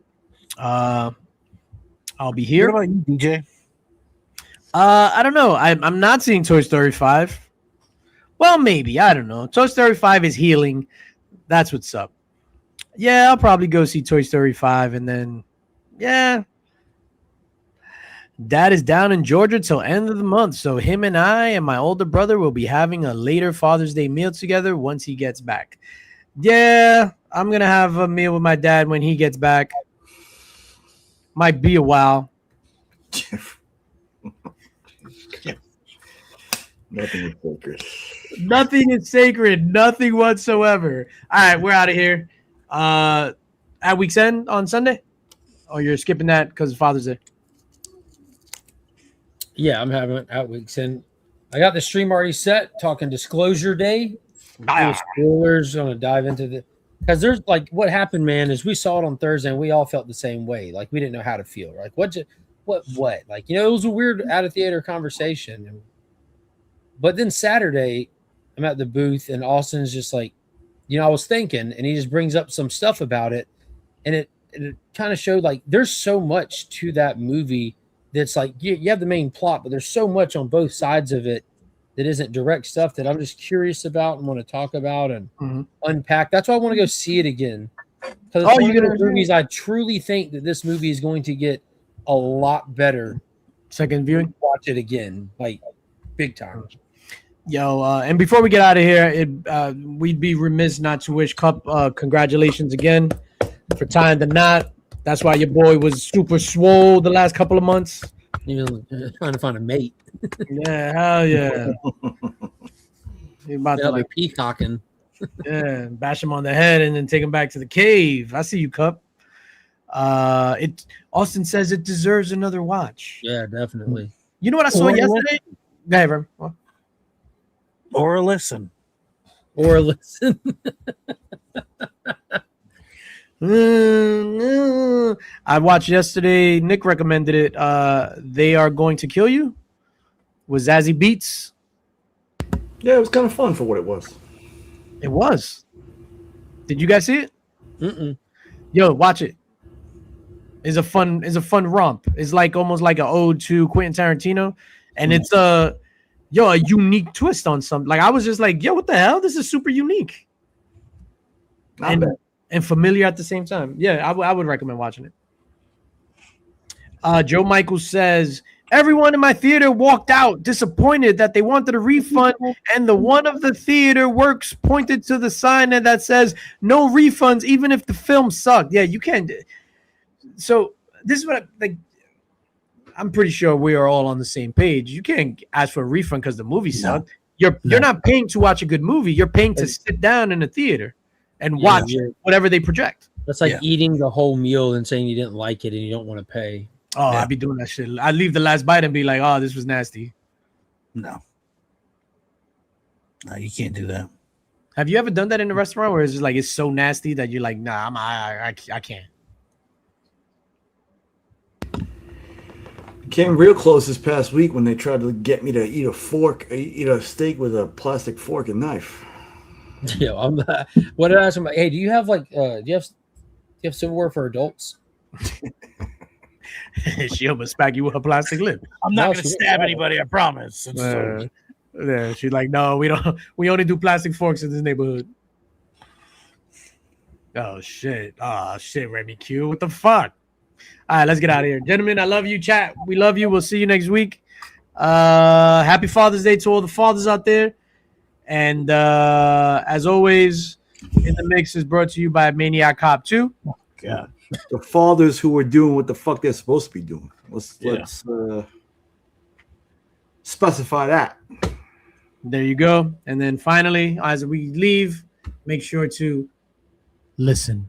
I'll be here. What about you, DJ? I don't know. I'm not seeing Toy Story 5. Well, maybe. I don't know. Toy Story 5 is healing. That's what's up. Yeah, I'll probably go see Toy Story 5 and then, yeah. Dad is down in Georgia till end of the month, so him and I and my older brother will be having a later Father's Day meal together once he gets back. Yeah, I'm going to have a meal with my dad when he gets back. Might be a while. Nothing is sacred. Nothing is sacred. Nothing whatsoever. All right, we're out of here. At week's end on Sunday? Oh, you're skipping that because of Father's Day? Yeah, I'm having it out weeks, and I got the stream already set. Talking Disclosure Day. Spoilers. I'm gonna dive into the because there's like what happened, man. Is we saw it on Thursday, and we all felt the same way. Like we didn't know how to feel. Like what? Like it was a weird out of theater conversation. But then Saturday, I'm at the booth, and Austin's just like, I was thinking, and he just brings up some stuff about it, and it kind of showed like there's so much to that movie. That's like you have the main plot, but there's so much on both sides of it that isn't direct stuff that I'm just curious about and want to talk about and unpack. That's why I want to go see it again. Because it's one of those movies I truly think that this movie is going to get a lot better. Second viewing? Watch it again, like big time. Yo, and before we get out of here, we'd be remiss not to wish Cup congratulations again for tying the knot. That's why your boy was super swole the last couple of months. Trying to find a mate. Yeah, hell yeah. He's about to like peacocking. Yeah, bash him on the head and then take him back to the cave. I see you, Cup. Austin says it deserves another watch. Yeah, definitely. You know what I saw yesterday? Go ahead, Rem. What? Or listen. I watched yesterday. Nick recommended it. They Are Going to Kill You with Zazie Beetz. Yeah, it was kind of fun for what it was. It was. Did you guys see it? Mm-mm. Yo, watch it. It's a fun romp. It's like almost like an ode to Quentin Tarantino, and it's a unique twist on something. Like I was just like, yo, what the hell? This is super unique. Not bad. And familiar at the same time. Yeah, I would recommend watching it. Joe Michael says, everyone in my theater walked out disappointed that they wanted a refund, and the one of the theater works pointed to the sign that says no refunds, even if the film sucked. Yeah, you can't. So this is what I'm pretty sure we are all on the same page. You can't ask for a refund because the movie sucked. You're not paying to watch a good movie. You're paying to sit down in a theater and watch whatever they project. That's like eating the whole meal and saying you didn't like it and you don't want to pay. Oh, I'd be doing that shit. I'd leave the last bite and be like, oh, this was nasty. No, you can't do that. Have you ever done that in a restaurant where it's just like it's so nasty that you're like, nah, I can't. Came real close this past week when they tried to get me to eat a steak with a plastic fork and knife. Yeah, what did I ask him? Hey, do you have do you have silverware for adults? She almost smack you with a plastic lip. I'm not going to stab anybody, I promise. Yeah, she's like, no, we don't. We only do plastic forks in this neighborhood. Oh shit! Oh shit, Remy Q. What the fuck? All right, let's get out of here, gentlemen. I love you, chat. We love you. We'll see you next week. Happy Father's Day to all the fathers out there. And as always, In the Mix is brought to you by Maniac Cop 2. God. The fathers who are doing what the fuck they're supposed to be doing. Let's specify that. There you go. And then finally, as we leave, make sure to Listen.